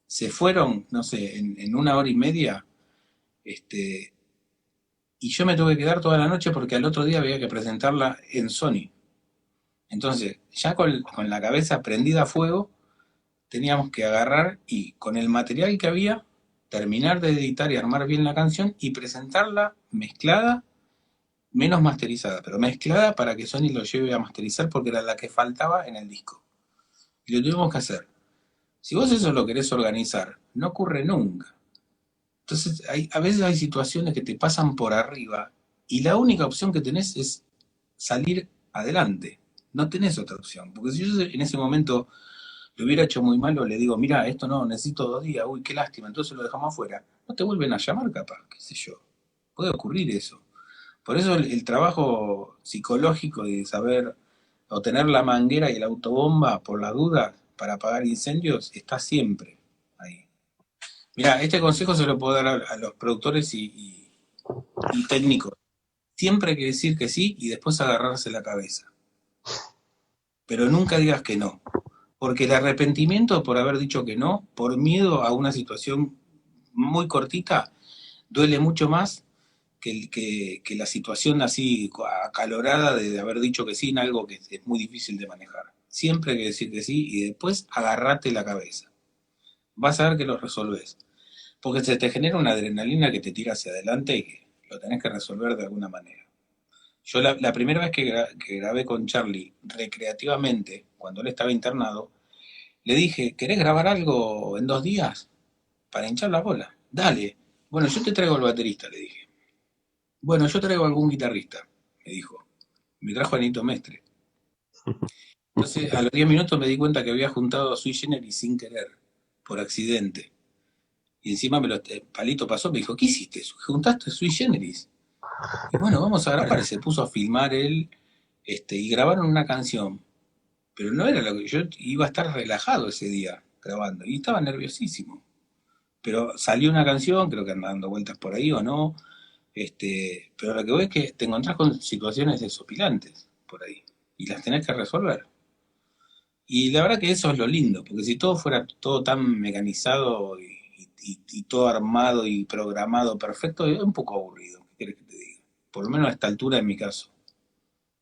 se fueron, no sé, en una hora y media, este, y yo me tuve que quedar toda la noche porque al otro día había que presentarla en Sony. Entonces, ya con la cabeza prendida a fuego, teníamos que agarrar y con el material que había, terminar de editar y armar bien la canción y presentarla mezclada, menos masterizada, pero mezclada para que Sony lo lleve a masterizar porque era la que faltaba en el disco. Y lo tuvimos que hacer. Si vos eso lo querés organizar, no ocurre nunca. Entonces, a veces hay situaciones que te pasan por arriba y la única opción que tenés es salir adelante. No tenés otra opción. Porque si yo en ese momento lo hubiera hecho muy mal o le digo, mira, esto no, necesito 2 días, uy, qué lástima, entonces lo dejamos afuera, no te vuelven a llamar capaz, qué sé yo. Puede ocurrir eso. Por eso el trabajo psicológico de saber o tener la manguera y la autobomba por la duda para apagar incendios está siempre ahí. Mira, este consejo se lo puedo dar a los productores y técnicos. Siempre hay que decir que sí y después agarrarse la cabeza. Pero nunca digas que no. Porque el arrepentimiento por haber dicho que no, por miedo a una situación muy cortita, duele mucho más que la situación así acalorada de haber dicho que sí en algo que es muy difícil de manejar. Siempre hay que decir que sí y después agarrate la cabeza. Vas a ver que lo resolvés. Porque se te genera una adrenalina que te tira hacia adelante y que lo tenés que resolver de alguna manera. Yo la primera vez que grabé con Charlie recreativamente, cuando él estaba internado, le dije, ¿querés grabar algo en 2 días? Para hinchar la bola. Dale. Bueno, yo te traigo al baterista, le dije. Bueno, yo traigo algún guitarrista, me dijo. Me trajo a Nito Mestre. Entonces, a los 10 minutos me di cuenta que había juntado a Sui Generis sin querer, por accidente. Y encima Palito pasó, me dijo, ¿qué hiciste? ¿Juntaste Sui Generis? Y bueno, vamos a grabar. Se puso a filmar él, y grabaron una canción. Pero no era lo que yo iba a estar relajado ese día grabando. Y estaba nerviosísimo. Pero salió una canción, creo que anda dando vueltas por ahí o no, pero lo que voy es que te encontrás con situaciones desopilantes por ahí y las tenés que resolver. Y la verdad que eso es lo lindo, porque si todo fuera todo tan mecanizado y todo armado y programado perfecto, es un poco aburrido, ¿qué querés que te diga? Por lo menos a esta altura en mi caso.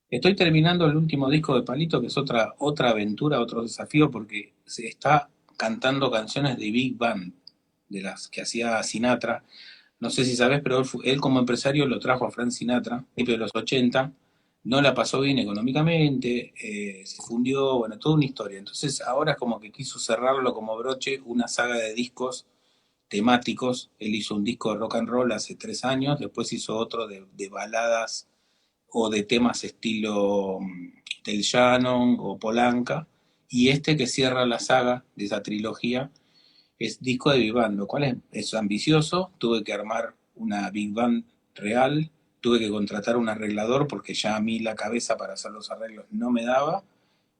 Estoy terminando el último disco de Palito, que es otra aventura, otro desafío, porque se está cantando canciones de Big Band, de las que hacía Sinatra. No sé si sabes, pero él como empresario lo trajo a Frank Sinatra, a principios de los 80, no la pasó bien económicamente, se fundió, bueno, toda una historia. Entonces ahora es como que quiso cerrarlo como broche, una saga de discos temáticos. Él hizo un disco de rock and roll hace 3 años, después hizo otro de baladas o de temas estilo Del Shannon o Polanca, y este que cierra la saga de esa trilogía es disco de Big Band, lo cual es ambicioso. Tuve que armar una Big Band real, tuve que contratar un arreglador porque ya a mí la cabeza para hacer los arreglos no me daba.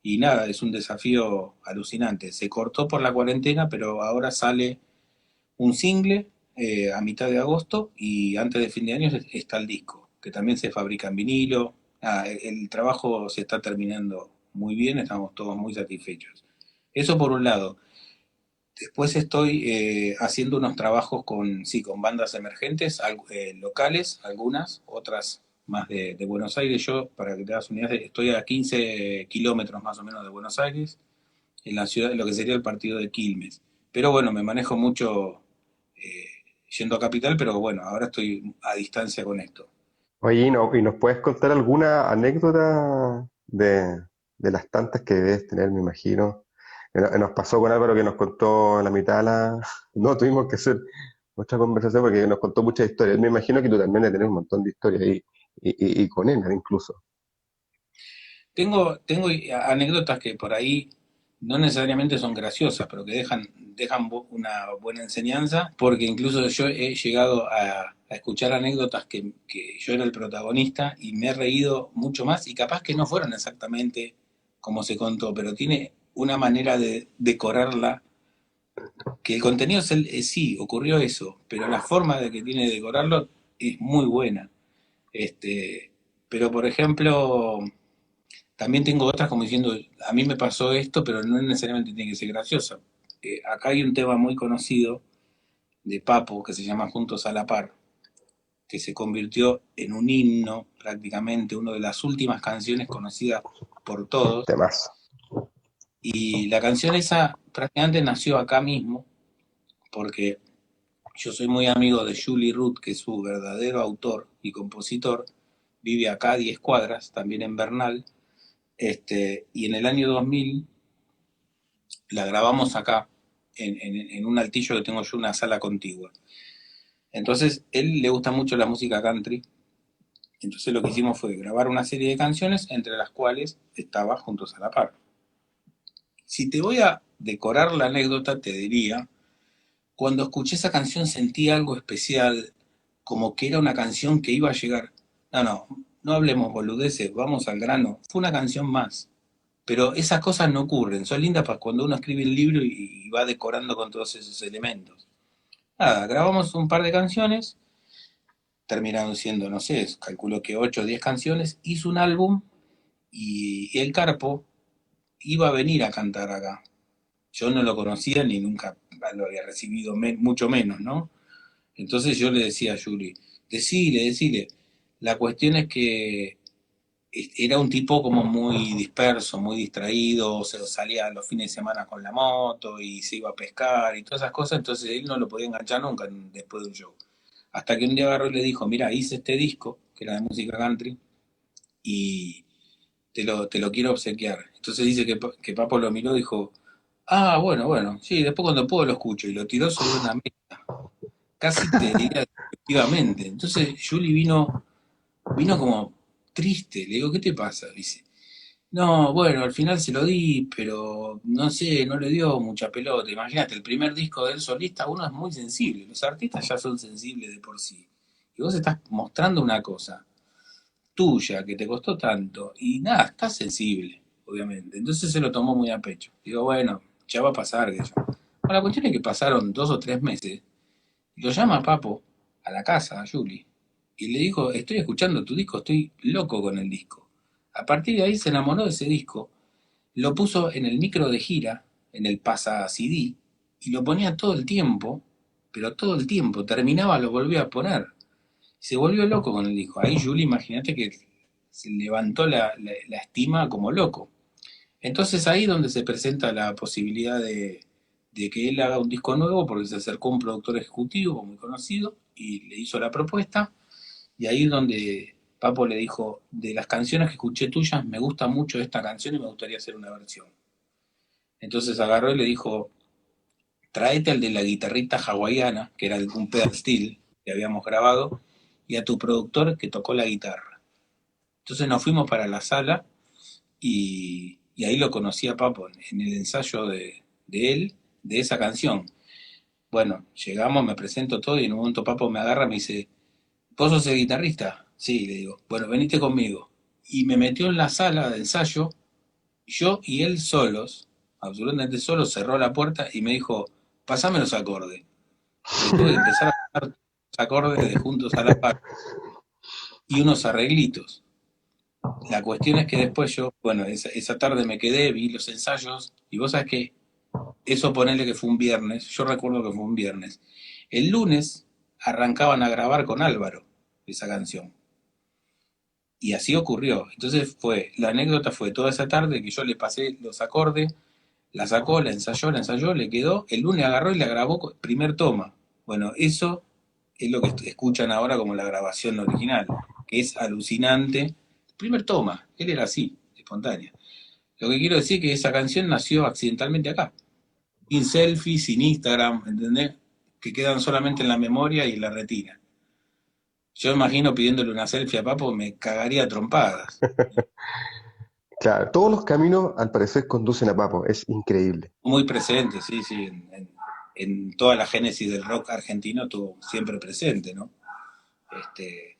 Y nada, es un desafío alucinante. Se cortó por la cuarentena, pero ahora sale un single a mitad de agosto y antes de fin de año está el disco. que también se fabrica en vinilo. El trabajo se está terminando muy bien, estamos todos muy satisfechos. Eso por un lado. Después estoy haciendo unos trabajos con, sí, con bandas emergentes, locales, algunas, otras más de Buenos Aires. Yo, para que te hagas una idea, estoy a 15 kilómetros más o menos de Buenos Aires, en la ciudad, lo que sería el partido de Quilmes. Pero bueno, me manejo mucho eh, yendo a Capital, pero bueno, ahora estoy a distancia con esto. Oye, ¿y nos puedes contar alguna anécdota de las tantas que debes tener, me imagino? Nos pasó con Álvaro que nos contó la mitad de la... No, tuvimos que hacer nuestra conversación porque nos contó muchas historias. Me imagino que tú también debes tener un montón de historias y con él incluso. Tengo anécdotas que por ahí no necesariamente son graciosas, pero que dejan una buena enseñanza, porque incluso yo he llegado a escuchar anécdotas que yo era el protagonista y me he reído mucho más y capaz que no fueron exactamente como se contó, pero tiene una manera de decorarla, que el contenido sí, ocurrió eso, pero la forma de que tiene de decorarlo es muy buena. Este, pero por ejemplo... También tengo otras como diciendo, a mí me pasó esto, pero no necesariamente tiene que ser graciosa. Acá hay un tema muy conocido de Papo que se llama Juntos a la Par, que se convirtió en un himno, prácticamente, una de las últimas canciones conocidas por todos. Temas. Y la canción esa prácticamente nació acá mismo, porque yo soy muy amigo de Julie Ruth, que es su verdadero autor y compositor, vive acá a 10 cuadras, también en Bernal, y en el año 2000 la grabamos acá, en un altillo que tengo yo, una sala contigua. Entonces, él le gusta mucho la música country, entonces lo que hicimos fue grabar una serie de canciones, entre las cuales estaba Juntos a la Par. Si te voy a decorar la anécdota, te diría, cuando escuché esa canción sentí algo especial, como que era una canción que iba a llegar. No, no, no hablemos boludeces, vamos al grano. Fue una canción más. Pero esas cosas no ocurren, son lindas para cuando uno escribe el libro y va decorando con todos esos elementos. Nada, grabamos un par de canciones, terminaron siendo, no sé, calculo que 8 o 10 canciones, hizo un álbum y el Carpo iba a venir a cantar acá. Yo no lo conocía ni nunca lo había recibido, mucho menos, ¿no? Entonces yo le decía a Yuri, decile. La cuestión es que era un tipo como muy disperso, muy distraído, se salía los fines de semana con la moto y se iba a pescar y todas esas cosas, entonces él no lo podía enganchar nunca después de un show. Hasta que un día agarró y le dijo, mira, hice este disco, que era de música country, y te lo quiero obsequiar. Entonces dice que Papo lo miró y dijo, ah, bueno, sí, después cuando puedo lo escucho, y lo tiró sobre una mesa, casi te diría efectivamente. Entonces Julie vino como triste, le digo, ¿qué te pasa? Dice, no, bueno, al final se lo di, pero no sé, no le dio mucha pelota. Imagínate, el primer disco del solista, uno es muy sensible, los artistas ya son sensibles de por sí. Y vos estás mostrando una cosa tuya que te costó tanto, y nada, estás sensible, obviamente. Entonces se lo tomó muy a pecho. Digo, bueno, ya va a pasar, que yo. Bueno, la cuestión es que pasaron 2 o 3 meses, y lo llama Papo a la casa, a Julie, y le dijo, estoy escuchando tu disco, estoy loco con el disco. A partir de ahí se enamoró de ese disco, lo puso en el micro de gira, en el pasa CD, y lo ponía todo el tiempo, pero todo el tiempo, terminaba, lo volvía a poner. Se volvió loco con el disco. Ahí Julie, imagínate que se levantó la estima como loco. Entonces ahí es donde se presenta la posibilidad de que él haga un disco nuevo, porque se acercó un productor ejecutivo muy conocido y le hizo la propuesta. Y ahí es donde Papo le dijo, de las canciones que escuché tuyas, me gusta mucho esta canción y me gustaría hacer una versión. Entonces agarró y le dijo, tráete al de la guitarrita hawaiana, que era un pedal steel que habíamos grabado, y a tu productor que tocó la guitarra. Entonces nos fuimos para la sala y ahí lo conocí a Papo en el ensayo de él, de esa canción. Bueno, llegamos, me presento todo y en un momento Papo me agarra y me dice, ¿vos sos el guitarrista? Sí, le digo, bueno, venite conmigo. Y me metió en la sala de ensayo, yo y él solos, absolutamente solos, cerró la puerta y me dijo, pasame los acordes. Y le tuve que empezar a pasar los acordes de Juntos a la Par. y unos arreglitos. La cuestión es que después yo, bueno, esa tarde me quedé, vi los ensayos, y vos sabés que eso ponele que fue un viernes, yo recuerdo que fue un viernes. El lunes arrancaban a grabar con Álvaro esa canción. Y así ocurrió. Entonces la anécdota fue toda esa tarde que yo le pasé los acordes, la sacó, la ensayó, le quedó, el lunes agarró y la grabó primer toma. Bueno, eso es lo que escuchan ahora como la grabación original, que es alucinante. Primer toma, él era así, espontánea. Lo que quiero decir es que esa canción nació accidentalmente acá. Sin selfies, sin Instagram, ¿entendés? Que quedan solamente en la memoria y en la retina. Yo imagino pidiéndole una selfie a Papo, me cagaría a trompadas. Claro, todos los caminos al parecer conducen a Papo, es increíble. Muy presente, sí, sí, en toda la génesis del rock argentino estuvo siempre presente, ¿no? Este,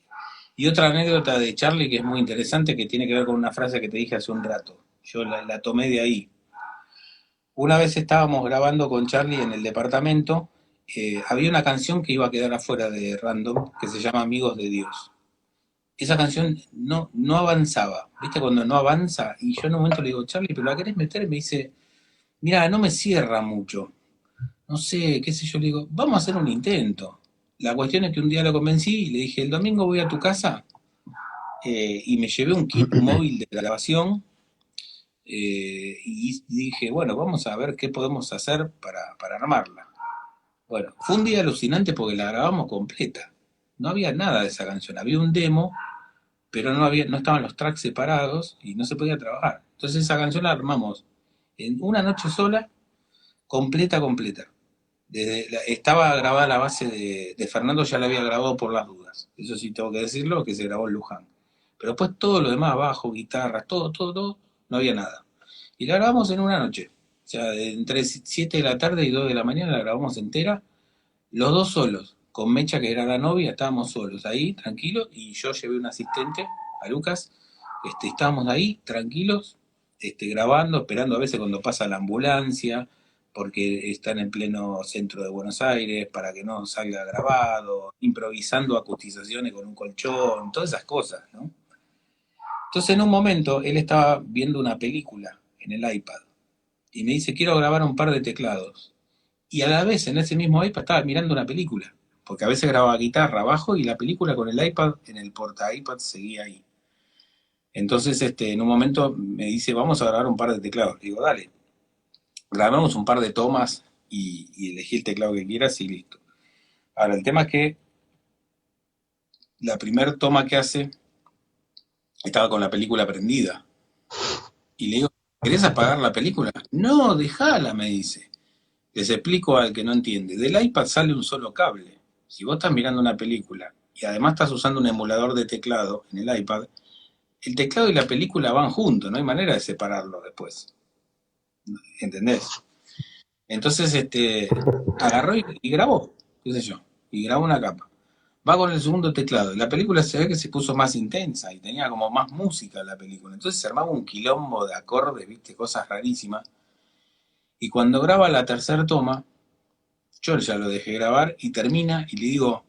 y otra anécdota de Charlie que es muy interesante, que tiene que ver con una frase que te dije hace un rato. Yo la tomé de ahí. Una vez estábamos grabando con Charlie en el departamento, había una canción que iba a quedar afuera de Random, que se llama Amigos de Dios. Esa canción no avanzaba, ¿viste? Cuando no avanza, y yo en un momento le digo, Charlie, ¿pero la querés meter? Y me dice, mira, no me cierra mucho. No sé, qué sé yo, le digo, vamos a hacer un intento. La cuestión es que un día lo convencí y le dije, el domingo voy a tu casa, y me llevé un kit móvil de grabación, y dije, bueno, vamos a ver qué podemos hacer para armarla. Bueno, fue un día alucinante porque la grabamos completa. No había nada de esa canción, había un demo, pero no estaban los tracks separados y no se podía trabajar. Entonces esa canción la armamos en una noche sola, completa, completa. Estaba grabada la base de Fernando, ya la había grabado por las dudas. Eso sí tengo que decirlo, que se grabó en Luján. Pero después todo lo demás, bajo, guitarras, todo, no había nada. Y la grabamos en una noche. O sea, entre 7 de la tarde y 2 de la mañana la grabamos entera, los dos solos. Con Mecha, que era la novia, estábamos solos ahí, tranquilos, y yo llevé un asistente, a Lucas, estábamos ahí, tranquilos, grabando, esperando a veces cuando pasa la ambulancia, porque están en pleno centro de Buenos Aires, para que no salga grabado, improvisando acustizaciones con un colchón, todas esas cosas, ¿no? Entonces en un momento él estaba viendo una película en el iPad y me dice, quiero grabar un par de teclados. Y a la vez en ese mismo iPad estaba mirando una película, porque a veces grababa guitarra abajo y la película con el iPad en el porta iPad seguía ahí. Entonces en un momento me dice, vamos a grabar un par de teclados. Le digo, dale, grabamos un par de tomas y elegí el teclado que quieras y listo. Ahora, el tema es que la primera toma que hace estaba con la película prendida. Y le digo, ¿querés apagar la película? No, dejala, me dice. Les explico al que no entiende. Del iPad sale un solo cable. Si vos estás mirando una película y además estás usando un emulador de teclado en el iPad, el teclado y la película van juntos, no hay manera de separarlos después. ¿Entendés? Entonces, agarró y grabó, qué sé yo, y grabó una capa. Va con el segundo teclado. Y la película se ve que se puso más intensa y tenía como más música la película. Entonces se armaba un quilombo de acordes, viste, cosas rarísimas. Y cuando graba la tercera toma, yo ya lo dejé grabar y termina y le digo,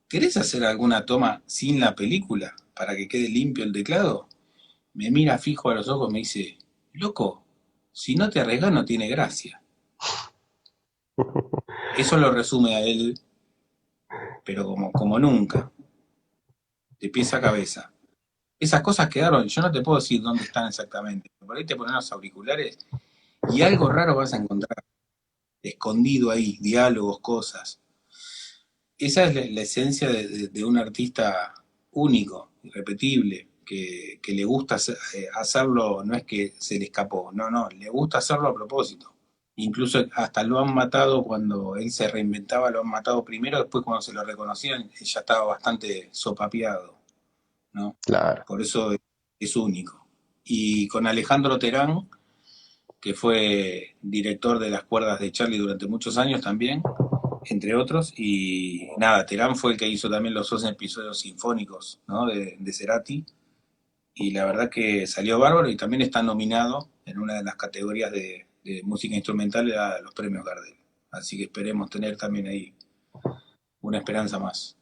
¿querés hacer alguna toma sin la película para que quede limpio el teclado? Me mira fijo a los ojos y me dice, loco, si no te arriesgas no tiene gracia. Eso lo resume a él, pero como nunca, de pies a cabeza. Esas cosas quedaron, yo no te puedo decir dónde están exactamente. Por ahí te pones los auriculares y algo raro vas a encontrar, escondido ahí, diálogos, cosas. Esa es la esencia de un artista único, irrepetible, que le gusta hacerlo, no es que se le escapó, no, le gusta hacerlo a propósito. Incluso hasta lo han matado cuando él se reinventaba, lo han matado primero, después cuando se lo reconocían, ya estaba bastante sopapeado, ¿no? Claro. Por eso es único. Y con Alejandro Terán, que fue director de las cuerdas de Charlie durante muchos años también, entre otros, y nada, Terán fue el que hizo también los 12 episodios sinfónicos, ¿no? de Cerati, y la verdad que salió bárbaro y también está nominado en una de las categorías de música instrumental a los premios Gardel. Así que esperemos tener también ahí una esperanza más.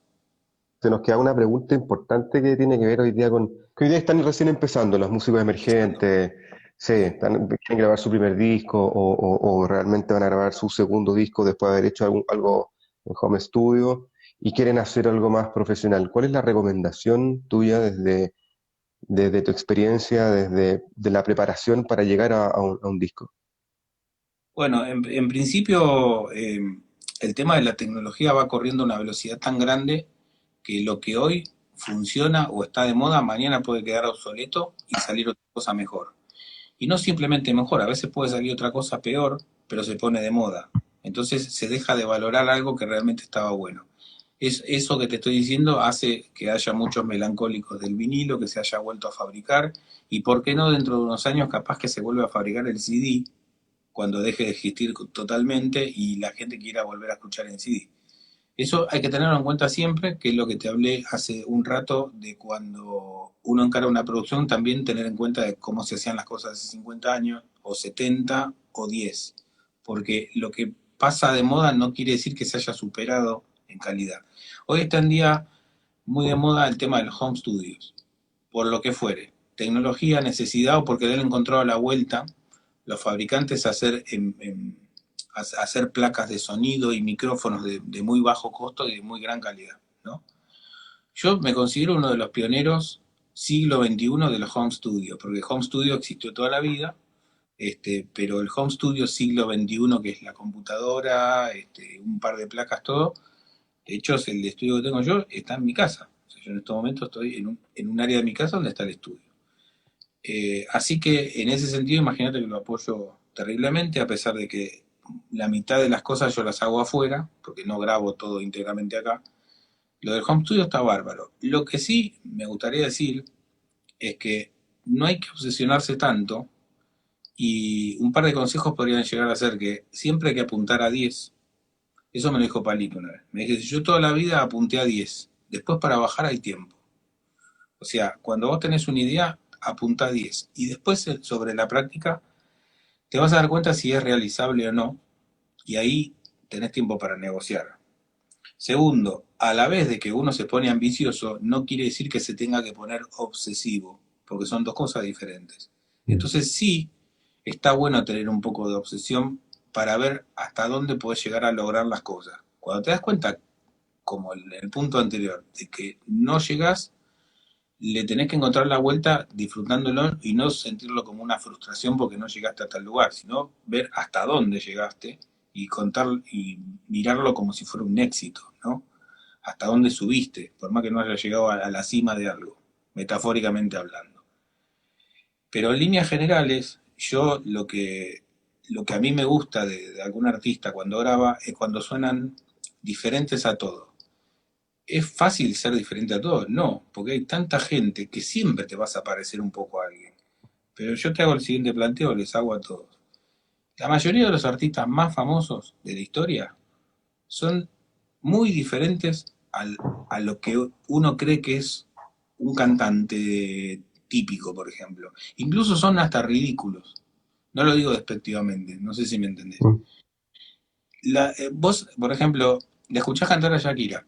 se nos queda una pregunta importante que tiene que ver hoy día con, que hoy día están recién empezando los músicos Empezando. emergentes, sí, quieren grabar su primer disco o realmente van a grabar su segundo disco después de haber hecho algo en home studio y quieren hacer algo más profesional. ¿Cuál es la recomendación tuya desde tu experiencia, desde de la preparación para llegar a un disco? Bueno, en principio, el tema de la tecnología va corriendo a una velocidad tan grande que lo que hoy funciona o está de moda, mañana puede quedar obsoleto y salir otra cosa mejor. Y no simplemente mejor, a veces puede salir otra cosa peor, pero se pone de moda. Entonces se deja de valorar algo que realmente estaba bueno. Eso que te estoy diciendo hace que haya muchos melancólicos del vinilo, que se haya vuelto a fabricar, y por qué no dentro de unos años capaz que se vuelve a fabricar el CD cuando deje de existir totalmente y la gente quiera volver a escuchar en CD. Eso hay que tenerlo en cuenta siempre, que es lo que te hablé hace un rato de cuando uno encara una producción, también tener en cuenta de cómo se hacían las cosas hace 50 años, o 70 o 10. Porque lo que pasa de moda no quiere decir que se haya superado en calidad. Hoy está en día muy de moda el tema de los home studios, por lo que fuere. Tecnología, necesidad o porque le han encontrado la vuelta los fabricantes a hacer placas de sonido y micrófonos de muy bajo costo y de muy gran calidad, ¿no? Yo me considero uno de los pioneros siglo XXI de los home studio, porque el home studio existió toda la vida, pero el home studio siglo XXI, que es la computadora, un par de placas, todo, de hecho el estudio que tengo yo está en mi casa. O sea, yo en este momento estoy en un área de mi casa donde está el estudio. Así que en ese sentido, imagínate que lo apoyo terriblemente, a pesar de que la mitad de las cosas yo las hago afuera, porque no grabo todo íntegramente acá. Lo del home studio está bárbaro. Lo que sí me gustaría decir es que no hay que obsesionarse tanto y un par de consejos podrían llegar a ser que siempre hay que apuntar a 10. Eso me lo dijo Palito una vez. Me dice, yo toda la vida apunté a 10. Después para bajar hay tiempo. O sea, cuando vos tenés una idea, apunta a 10. Y después sobre la práctica te vas a dar cuenta si es realizable o no, y ahí tenés tiempo para negociar. Segundo, a la vez de que uno se pone ambicioso, no quiere decir que se tenga que poner obsesivo, porque son dos cosas diferentes. Mm. Entonces sí, está bueno tener un poco de obsesión para ver hasta dónde puedes llegar a lograr las cosas. Cuando te das cuenta, como en el punto anterior, de que no llegas, le tenés que encontrar la vuelta disfrutándolo y no sentirlo como una frustración porque no llegaste a tal lugar, sino ver hasta dónde llegaste y contar y mirarlo como si fuera un éxito, ¿no? Hasta dónde subiste, por más que no hayas llegado a la cima de algo, metafóricamente hablando. Pero en líneas generales, yo lo que a mí me gusta de algún artista cuando graba es cuando suenan diferentes a todo. ¿Es fácil ser diferente a todos? No, porque hay tanta gente que siempre te vas a parecer un poco a alguien. Pero yo te hago el siguiente planteo, les hago a todos. La mayoría de los artistas más famosos de la historia son muy diferentes a lo que uno cree que es un cantante típico, por ejemplo. Incluso son hasta ridículos. No lo digo despectivamente, no sé si me entendés. Mm. Vos, por ejemplo, le escuchás cantar a Shakira.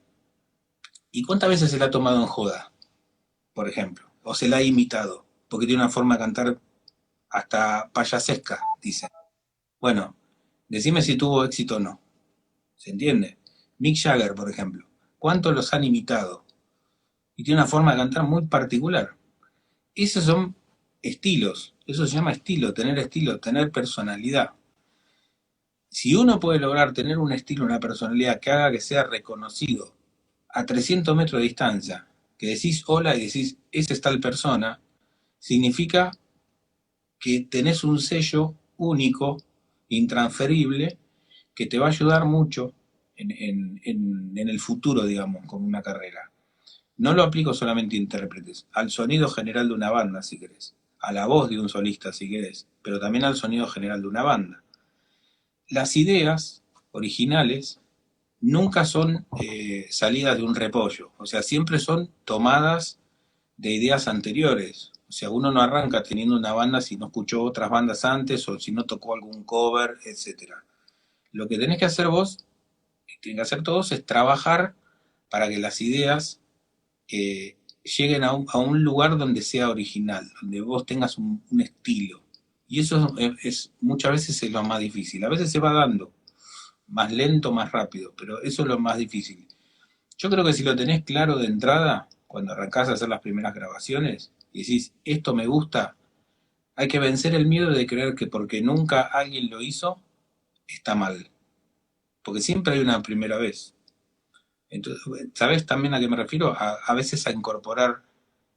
¿Y cuántas veces se la ha tomado en joda? Por ejemplo, o se la ha imitado, porque tiene una forma de cantar hasta payasesca, dicen. Bueno, decime si tuvo éxito o no, ¿se entiende? Mick Jagger, por ejemplo, ¿cuántos los han imitado? Y tiene una forma de cantar muy particular. Esos son estilos, eso se llama estilo, tener personalidad. Si uno puede lograr tener un estilo, una personalidad que haga que sea reconocido a 300 metros de distancia, que decís hola y decís, esa es tal persona, significa que tenés un sello único, intransferible, que te va a ayudar mucho en el futuro, digamos, con una carrera. No lo aplico solamente a intérpretes, al sonido general de una banda, si querés, a la voz de un solista, si querés, pero también al sonido general de una banda. Las ideas originales nunca son salidas de un repollo, o sea, siempre son tomadas de ideas anteriores. O sea, uno no arranca teniendo una banda si no escuchó otras bandas antes o si no tocó algún cover, etcétera. Lo que tenés que hacer vos, y tienen que hacer todos, es trabajar para que las ideas lleguen a un lugar donde sea original, donde vos tengas un estilo. Y eso muchas veces es lo más difícil. A veces se va dando, más lento, más rápido, pero eso es lo más difícil. Yo creo que si lo tenés claro de entrada, cuando arrancás a hacer las primeras grabaciones, y decís, esto me gusta, hay que vencer el miedo de creer que porque nunca alguien lo hizo, está mal. Porque siempre hay una primera vez. Entonces, ¿sabes también a qué me refiero? A veces a incorporar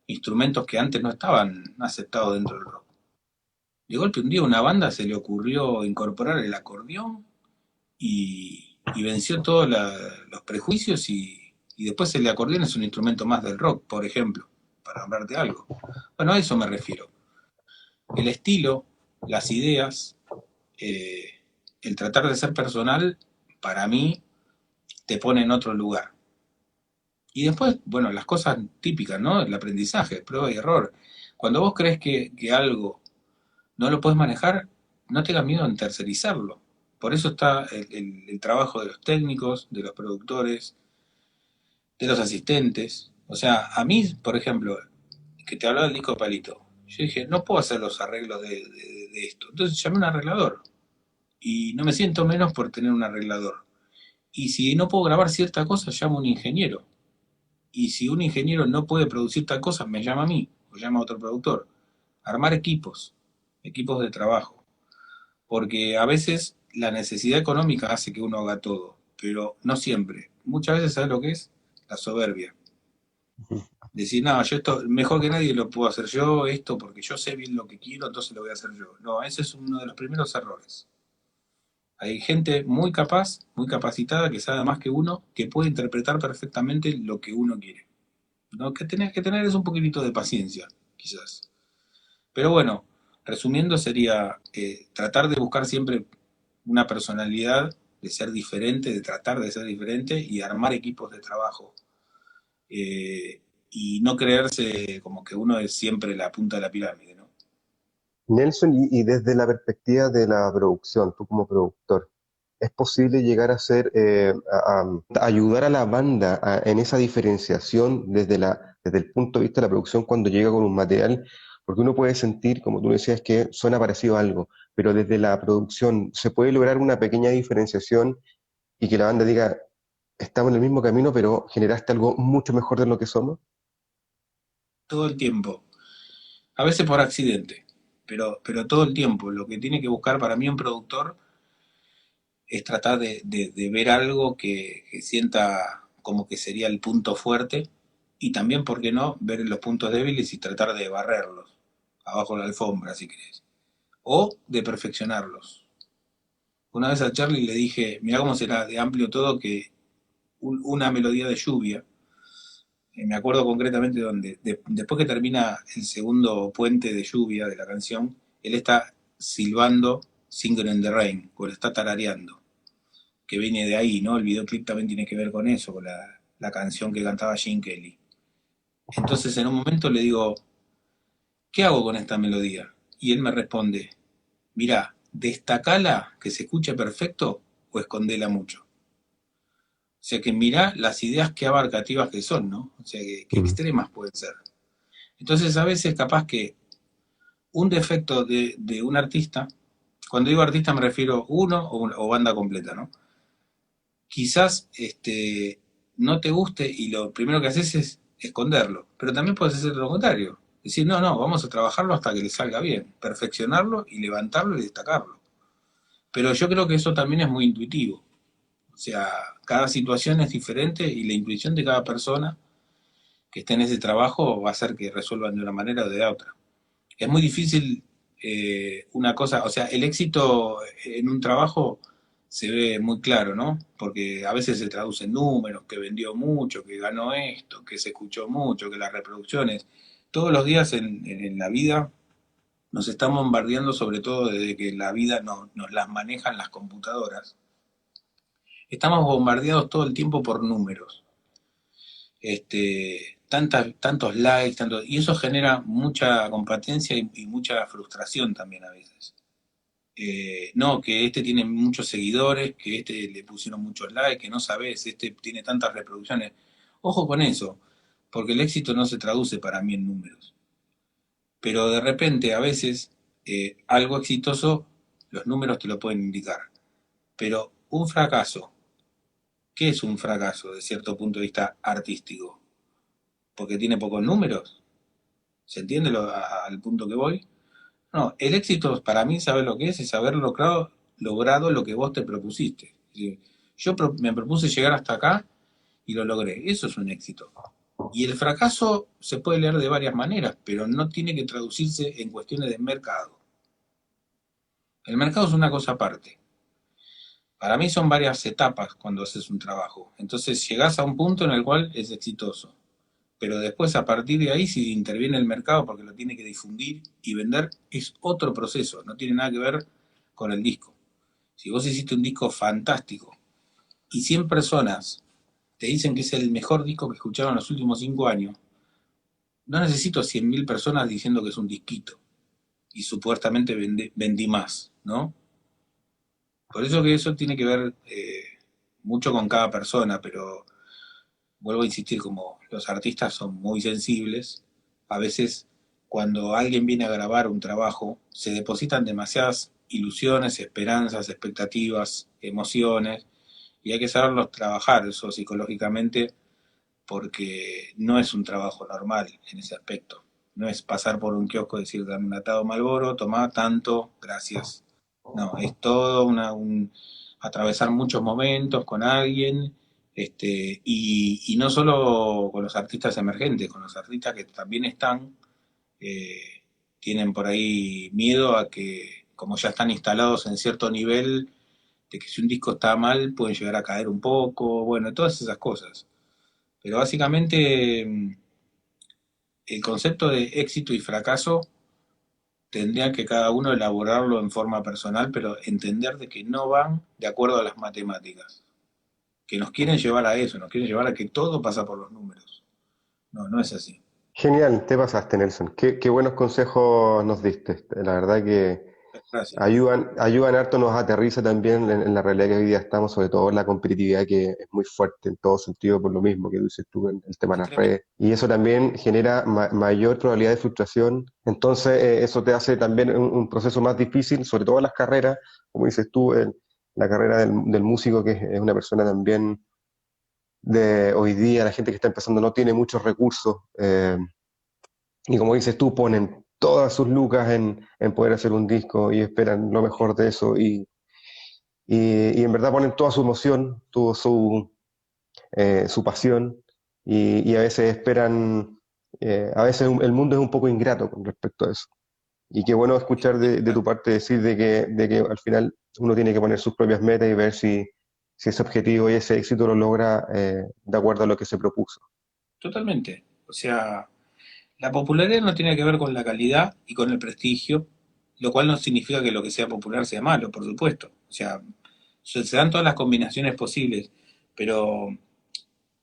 instrumentos que antes no estaban aceptados dentro del rock. De golpe un día a una banda se le ocurrió incorporar el acordeón y venció todos los prejuicios y después el acordeón es un instrumento más del rock, por ejemplo, para hablarte de algo. Bueno, a eso me refiero. El estilo, las ideas, eh, el tratar de ser personal, para mí, te pone en otro lugar. Y después, bueno, las cosas típicas, ¿no? El aprendizaje, prueba y error. Cuando vos crees que algo no lo puedes manejar, no tengas miedo en tercerizarlo. Por eso está el trabajo de los técnicos, de los productores, de los asistentes. O sea, a mí, por ejemplo, que te hablaba del disco de Palito, yo dije, no puedo hacer los arreglos de esto. Entonces llamé a un arreglador y no me siento menos por tener un arreglador. Y si no puedo grabar cierta cosa, llamo a un ingeniero. Y si un ingeniero no puede producir tal cosa, me llama a mí o llama a otro productor. Armar equipos, equipos de trabajo. Porque a veces la necesidad económica hace que uno haga todo, pero no siempre. Muchas veces, ¿sabes lo que es? La soberbia. Ujú. Decir, no, yo esto, mejor que nadie lo puedo hacer yo, esto, porque yo sé bien lo que quiero, entonces lo voy a hacer yo. No, ese es uno de los primeros errores. Hay gente muy capaz, muy capacitada, que sabe más que uno, que puede interpretar perfectamente lo que uno quiere. Lo que tenés que tener es un poquitito de paciencia, quizás. Pero bueno, resumiendo sería tratar de buscar siempre una personalidad, de ser diferente, de tratar de ser diferente y armar equipos de trabajo. Eh, y no creerse como que uno es siempre la punta de la pirámide, ¿no? Nelson, y desde la perspectiva de la producción, tú como productor, ¿es posible llegar a ser, a ayudar a la banda en esa diferenciación desde el punto de vista de la producción cuando llega con un material? Porque uno puede sentir, como tú decías, que suena parecido a algo, pero desde la producción, ¿se puede lograr una pequeña diferenciación y que la banda diga, estamos en el mismo camino, pero generaste algo mucho mejor de lo que somos? Todo el tiempo. A veces por accidente, pero todo el tiempo. Lo que tiene que buscar para mí un productor es tratar de ver algo que sienta como que sería el punto fuerte y también, ¿por qué no?, ver los puntos débiles y tratar de barrerlos abajo de la alfombra, si querés, o de perfeccionarlos. Una vez a Charlie le dije, mirá cómo será de amplio todo que una melodía de lluvia, me acuerdo concretamente donde, después que termina el segundo puente de lluvia de la canción, él está silbando Singing in the Rain, o lo está tarareando, que viene de ahí, ¿no? El videoclip también tiene que ver con eso, con la canción que cantaba Gene Kelly. Entonces en un momento le digo, ¿qué hago con esta melodía? Y él me responde, mirá, destacala, que se escuche perfecto, o escondela mucho. O sea que mirá las ideas que abarcativas que son, ¿no? O sea que Mm. extremas pueden ser. Entonces a veces capaz que un defecto de un artista, cuando digo artista me refiero uno o banda completa, ¿no? Quizás no te guste y lo primero que haces es esconderlo, pero también puedes hacer lo contrario. Decir, no, no, vamos a trabajarlo hasta que le salga bien, perfeccionarlo y levantarlo y destacarlo. Pero yo creo que eso también es muy intuitivo. O sea, cada situación es diferente y la intuición de cada persona que esté en ese trabajo va a hacer que resuelvan de una manera o de otra. Es muy difícil una cosa, o sea, el éxito en un trabajo se ve muy claro, ¿no? Porque a veces se traduce en números, que vendió mucho, que ganó esto, que se escuchó mucho, que las reproducciones. Todos los días en la vida nos están bombardeando, sobre todo desde que la vida nos las manejan las computadoras. Estamos bombardeados todo el tiempo por números. Tantos likes, y eso genera mucha competencia y mucha frustración también a veces. No, que este tiene muchos seguidores, que este le pusieron muchos likes, que no sabes, este tiene tantas reproducciones. Ojo con eso, porque el éxito no se traduce para mí en números. Pero de repente, a veces, algo exitoso, los números te lo pueden indicar. Pero un fracaso, ¿qué es un fracaso desde cierto punto de vista artístico? Porque tiene pocos números. ¿Se entiende al punto que voy? No, el éxito para mí, ¿sabes lo que es? Haber logrado lo que vos te propusiste. Es decir, yo me propuse llegar hasta acá y lo logré. Eso es un éxito. Y el fracaso se puede leer de varias maneras, pero no tiene que traducirse en cuestiones de mercado. El mercado es una cosa aparte. Para mí son varias etapas cuando haces un trabajo. Entonces llegás a un punto en el cual es exitoso. Pero después, a partir de ahí, si interviene el mercado porque lo tiene que difundir y vender, es otro proceso. No tiene nada que ver con el disco. Si vos hiciste un disco fantástico y 100 personas te dicen que es el mejor disco que escucharon en los últimos 5 años, no necesito 100.000 personas diciendo que es un disquito y supuestamente vendí más, ¿no? Por eso que eso tiene que ver mucho con cada persona, pero vuelvo a insistir, como los artistas son muy sensibles, a veces cuando alguien viene a grabar un trabajo, se depositan demasiadas ilusiones, esperanzas, expectativas, emociones, y hay que saberlos trabajar eso psicológicamente porque no es un trabajo normal en ese aspecto. No es pasar por un kiosco y decir, dame un atado Malboro, toma tanto, gracias. No, es todo atravesar muchos momentos con alguien, y no solo con los artistas emergentes, con los artistas que también están, eh, tienen por ahí miedo a que, como ya están instalados en cierto nivel, de que si un disco está mal pueden llegar a caer un poco, bueno, todas esas cosas. Pero básicamente el concepto de éxito y fracaso tendría que cada uno elaborarlo en forma personal, pero entender de que no van de acuerdo a las matemáticas, que nos quieren llevar a eso, nos quieren llevar a que todo pasa por los números. No, no es así. Genial, te pasaste, Nelson. Qué buenos consejos nos diste. La verdad que Gracias. ayudan harto, nos aterriza también en la realidad que hoy día estamos, sobre todo en la competitividad que es muy fuerte en todo sentido, por lo mismo que dices tú en el tema de Es las tremendo. redes. Y eso también genera mayor probabilidad de frustración. Entonces, eso te hace también un proceso más difícil, sobre todo en las carreras, como dices tú, la carrera del músico, que es una persona también de hoy día, la gente que está empezando no tiene muchos recursos. Y como dices tú, ponen todas sus lucas en poder hacer un disco y esperan lo mejor de eso y en verdad ponen toda su emoción, toda su pasión y a veces esperan, a veces el mundo es un poco ingrato con respecto a eso. Y qué bueno escuchar de tu parte decir de que al final uno tiene que poner sus propias metas y ver si ese objetivo y ese éxito lo logra de acuerdo a lo que se propuso. Totalmente. O sea, la popularidad no tiene que ver con la calidad y con el prestigio, lo cual no significa que lo que sea popular sea malo, por supuesto. O sea, se dan todas las combinaciones posibles, pero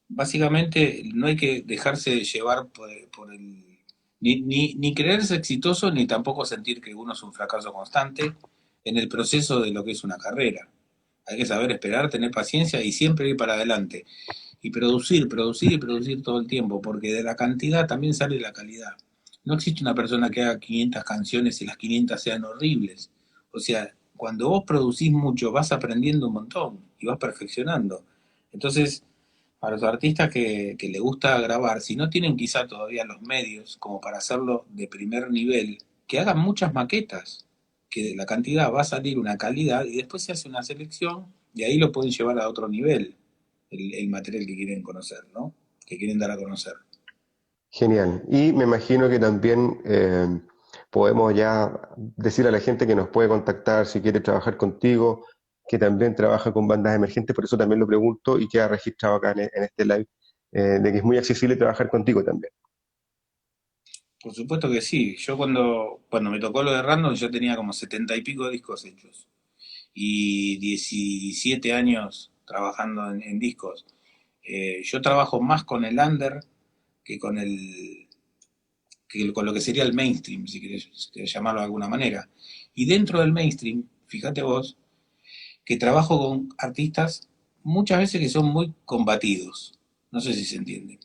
básicamente no hay que dejarse llevar por el... Ni creerse exitoso, ni tampoco sentir que uno es un fracaso constante en el proceso de lo que es una carrera. Hay que saber esperar, tener paciencia y siempre ir para adelante. Y producir, producir y producir todo el tiempo, porque de la cantidad también sale la calidad. No existe una persona que haga 500 canciones y las 500 sean horribles. O sea, cuando vos producís mucho, vas aprendiendo un montón y vas perfeccionando. Entonces, a los artistas que les gusta grabar, si no tienen quizá todavía los medios como para hacerlo de primer nivel, que hagan muchas maquetas, que de la cantidad va a salir una calidad y después se hace una selección y ahí lo pueden llevar a otro nivel, el material que quieren conocer, ¿no? Que quieren dar a conocer. Genial. Y me imagino que también podemos ya decir a la gente que nos puede contactar si quiere trabajar contigo, que también trabaja con bandas emergentes, por eso también lo pregunto y queda registrado acá en este live, de que es muy accesible trabajar contigo también. Por supuesto que sí. Yo cuando me tocó lo de Random ya tenía como 70 y pico discos hechos. Y 17 años trabajando en discos. Yo trabajo más con el under que con lo que sería el mainstream, si querés llamarlo de alguna manera. Y dentro del mainstream, fíjate vos, que trabajo con artistas muchas veces que son muy combatidos. No sé si se entiende.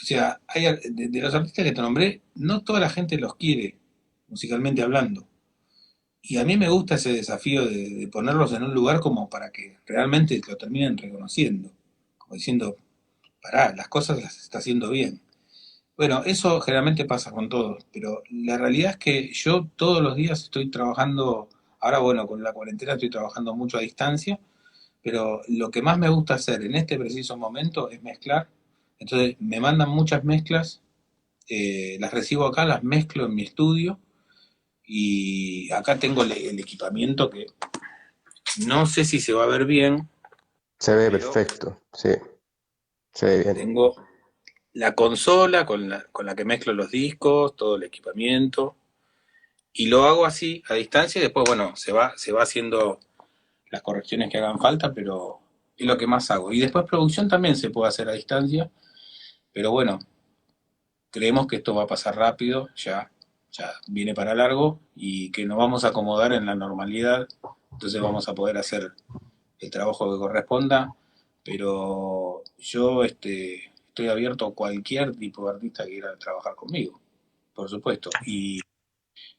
O sea, de los artistas que te nombré, no toda la gente los quiere, musicalmente hablando. Y a mí me gusta ese desafío de ponerlos en un lugar como para que realmente lo terminen reconociendo. Como diciendo, pará, las cosas las está haciendo bien. Bueno, eso generalmente pasa con todos, pero la realidad es que yo todos los días estoy trabajando, ahora bueno, con la cuarentena estoy trabajando mucho a distancia, pero lo que más me gusta hacer en este preciso momento es mezclar. Entonces me mandan muchas mezclas, las recibo acá, las mezclo en mi estudio y acá tengo el equipamiento que no sé si se va a ver bien, Se ve pero perfecto, sí, se ve bien. tengo la consola con la que mezclo los discos, todo el equipamiento. Y lo hago así, a distancia, y después, bueno, se va haciendo las correcciones que hagan falta, pero es lo que más hago. Y después producción también se puede hacer a distancia, pero bueno, creemos que esto va a pasar rápido, ya viene para largo, y que nos vamos a acomodar en la normalidad, entonces vamos a poder hacer el trabajo que corresponda, pero yo estoy abierto a cualquier tipo de artista que quiera trabajar conmigo, por supuesto. Y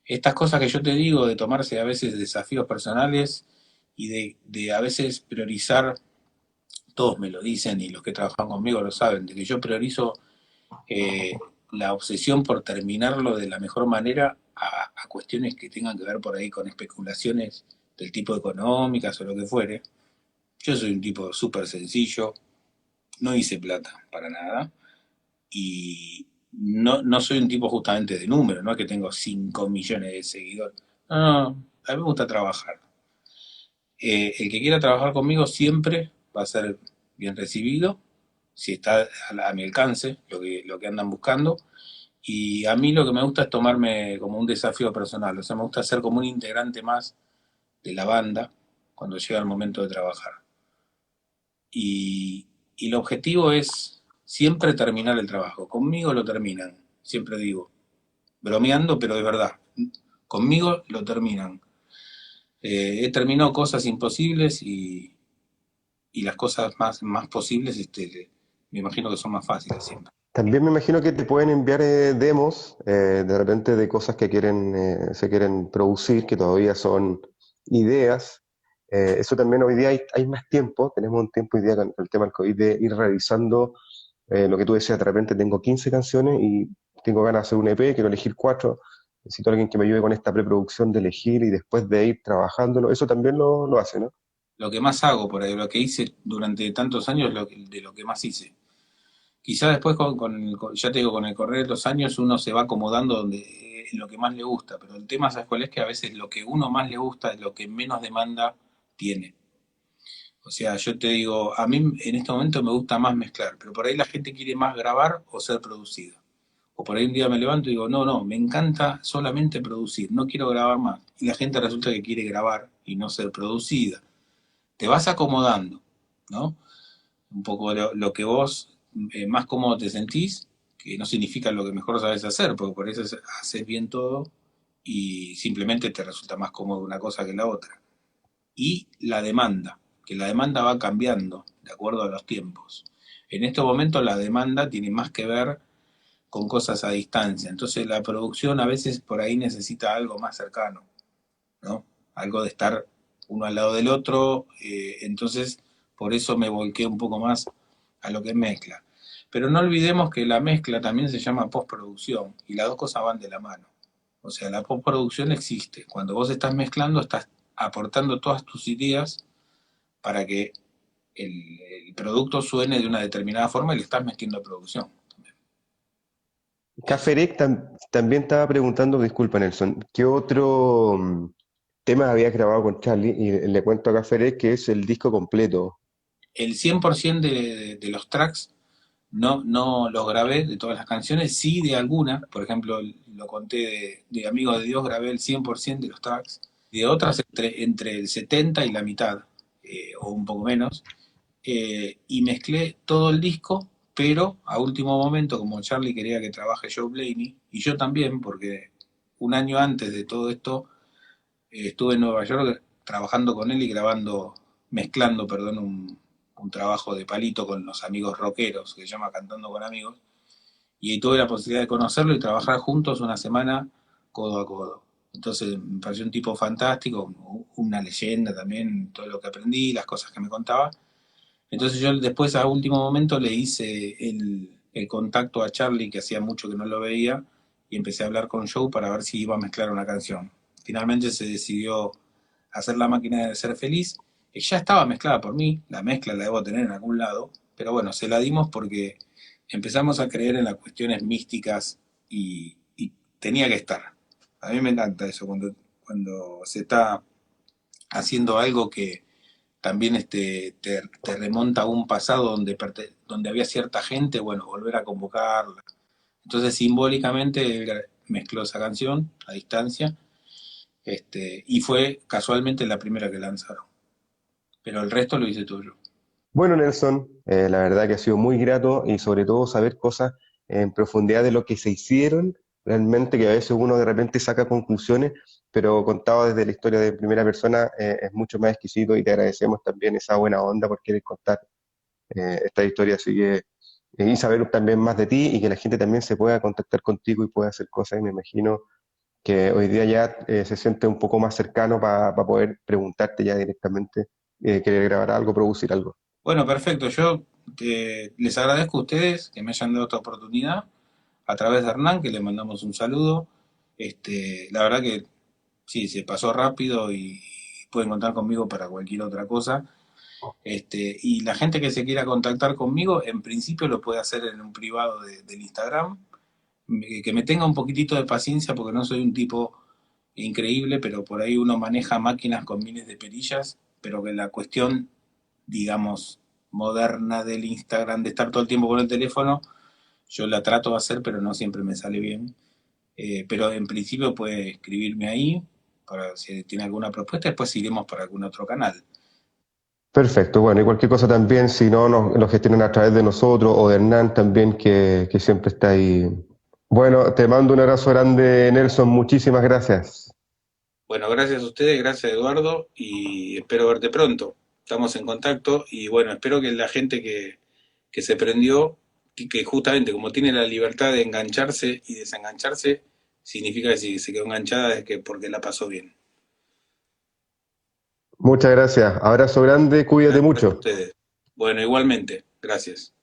estas cosas que yo te digo, de tomarse a veces desafíos personales y de a veces priorizar, todos me lo dicen y los que trabajan conmigo lo saben, de que yo priorizo eh, la obsesión por terminarlo de la mejor manera a cuestiones que tengan que ver por ahí con especulaciones del tipo económicas o lo que fuere. Yo soy un tipo súper sencillo, no hice plata para nada y no soy un tipo justamente de número, no es que tengo 5 millones de seguidores. No, no, a mí me gusta trabajar. El que quiera trabajar conmigo siempre va a ser bien recibido, si está a mi alcance, lo que andan buscando. Y a mí lo que me gusta es tomarme como un desafío personal, o sea, me gusta ser como un integrante más de la banda cuando llega el momento de trabajar. Y, y el objetivo es siempre terminar el trabajo. Conmigo lo terminan, siempre digo, bromeando, pero de verdad. Conmigo lo terminan. He terminado cosas imposibles y las cosas más posibles, me imagino que son más fáciles siempre. También me imagino que te pueden enviar demos de repente de cosas que se quieren producir, que todavía son ideas. Eso también hoy día hay más tiempo, tenemos un tiempo hoy día con el tema del COVID de ir revisando lo que tú decías, de repente tengo 15 canciones y tengo ganas de hacer un EP, quiero elegir cuatro, necesito a alguien que me ayude con esta preproducción de elegir y después de ir trabajándolo, eso también lo hace, ¿no? Lo que más hago por ahí, lo que hice durante tantos años, de lo que más hice. Quizá después, ya te digo, con el correr de los años uno se va acomodando en lo que más le gusta, pero el tema, ¿sabes cuál es? Que a veces lo que uno más le gusta es lo que menos demanda tiene. O sea, yo te digo, a mí en este momento me gusta más mezclar, pero por ahí la gente quiere más grabar o ser producida. O por ahí un día me levanto y digo, no, no, me encanta solamente producir, no quiero grabar más. Y la gente resulta que quiere grabar y no ser producida. Te vas acomodando, ¿no? Un poco lo que vos más cómodo te sentís, que no significa lo que mejor sabes hacer, porque por eso haces bien todo y simplemente te resulta más cómodo una cosa que la otra. Y la demanda, que la demanda va cambiando de acuerdo a los tiempos. En estos momentos la demanda tiene más que ver con cosas a distancia, entonces la producción a veces por ahí necesita algo más cercano, ¿no? Algo de estar uno al lado del otro, entonces por eso me volqué un poco más a lo que es mezcla. Pero no olvidemos que la mezcla también se llama postproducción y las dos cosas van de la mano. O sea, la postproducción existe. Cuando vos estás mezclando, estás aportando todas tus ideas para que el producto suene de una determinada forma y le estás metiendo producción. Es, Caferec también estaba preguntando, disculpa Nelson, ¿qué otro tema habías grabado con Charlie? Y le cuento a Caferec que es el disco completo. el 100% de los tracks no los grabé de todas las canciones, sí de algunas, por ejemplo, lo conté de Amigos de Dios, grabé el 100% de los tracks, de otras entre el 70 y la mitad, o un poco menos, y mezclé todo el disco, pero a último momento, como Charlie quería que trabaje Joe Blaney, y yo también, porque un año antes de todo esto estuve en Nueva York trabajando con él y mezclando, perdón, un trabajo de palito con los amigos rockeros, que se llama Cantando con Amigos, y tuve la posibilidad de conocerlo y trabajar juntos una semana codo a codo. Entonces me pareció un tipo fantástico, una leyenda también, todo lo que aprendí, las cosas que me contaba. Entonces yo después a último momento le hice el contacto a Charlie, que hacía mucho que no lo veía, y empecé a hablar con Joe para ver si iba a mezclar una canción. Finalmente se decidió hacer La Máquina de Ser Feliz, que ya estaba mezclada por mí, la mezcla la debo tener en algún lado, pero bueno, se la dimos porque empezamos a creer en las cuestiones místicas y tenía que estar. A mí me encanta eso, cuando se está haciendo algo que también te remonta a un pasado donde había cierta gente, bueno, volver a convocarla. Entonces simbólicamente él mezcló esa canción a distancia, y fue casualmente la primera que lanzaron. Pero el resto lo hice tuyo. Bueno, Nelson, la verdad que ha sido muy grato y sobre todo saber cosas en profundidad de lo que se hicieron, realmente que a veces uno de repente saca conclusiones, pero contado desde la historia de primera persona es mucho más exquisito y te agradecemos también esa buena onda por querer contar esta historia, así que y saber también más de ti y que la gente también se pueda contactar contigo y pueda hacer cosas y me imagino que hoy día ya se siente un poco más cercano para poder preguntarte ya directamente, querer grabar algo, producir algo. Bueno, perfecto. Yo les agradezco a ustedes que me hayan dado esta oportunidad a través de Hernán, que le mandamos un saludo. La verdad que sí, se pasó rápido y pueden contar conmigo para cualquier otra cosa. Y la gente que se quiera contactar conmigo, en principio lo puede hacer en un privado del Instagram. Que me tenga un poquitito de paciencia porque no soy un tipo increíble, pero por ahí uno maneja máquinas con miles de perillas, pero que la cuestión, digamos, moderna del Instagram, de estar todo el tiempo con el teléfono, yo la trato de hacer, pero no siempre me sale bien. Pero en principio puede escribirme ahí para si tiene alguna propuesta, después iremos para algún otro canal. Perfecto, bueno, y cualquier cosa también, si no, nos gestionan a través de nosotros o de Hernán también, que siempre está ahí. Bueno, te mando un abrazo grande, Nelson, muchísimas gracias. Bueno, gracias a ustedes, gracias Eduardo, y espero verte pronto. Estamos en contacto y bueno, espero que la gente que se prendió, que justamente como tiene la libertad de engancharse y desengancharse, significa que si se quedó enganchada es que porque la pasó bien. Muchas gracias, abrazo grande, cuídate Gracias a mucho. ustedes. Bueno, igualmente, gracias.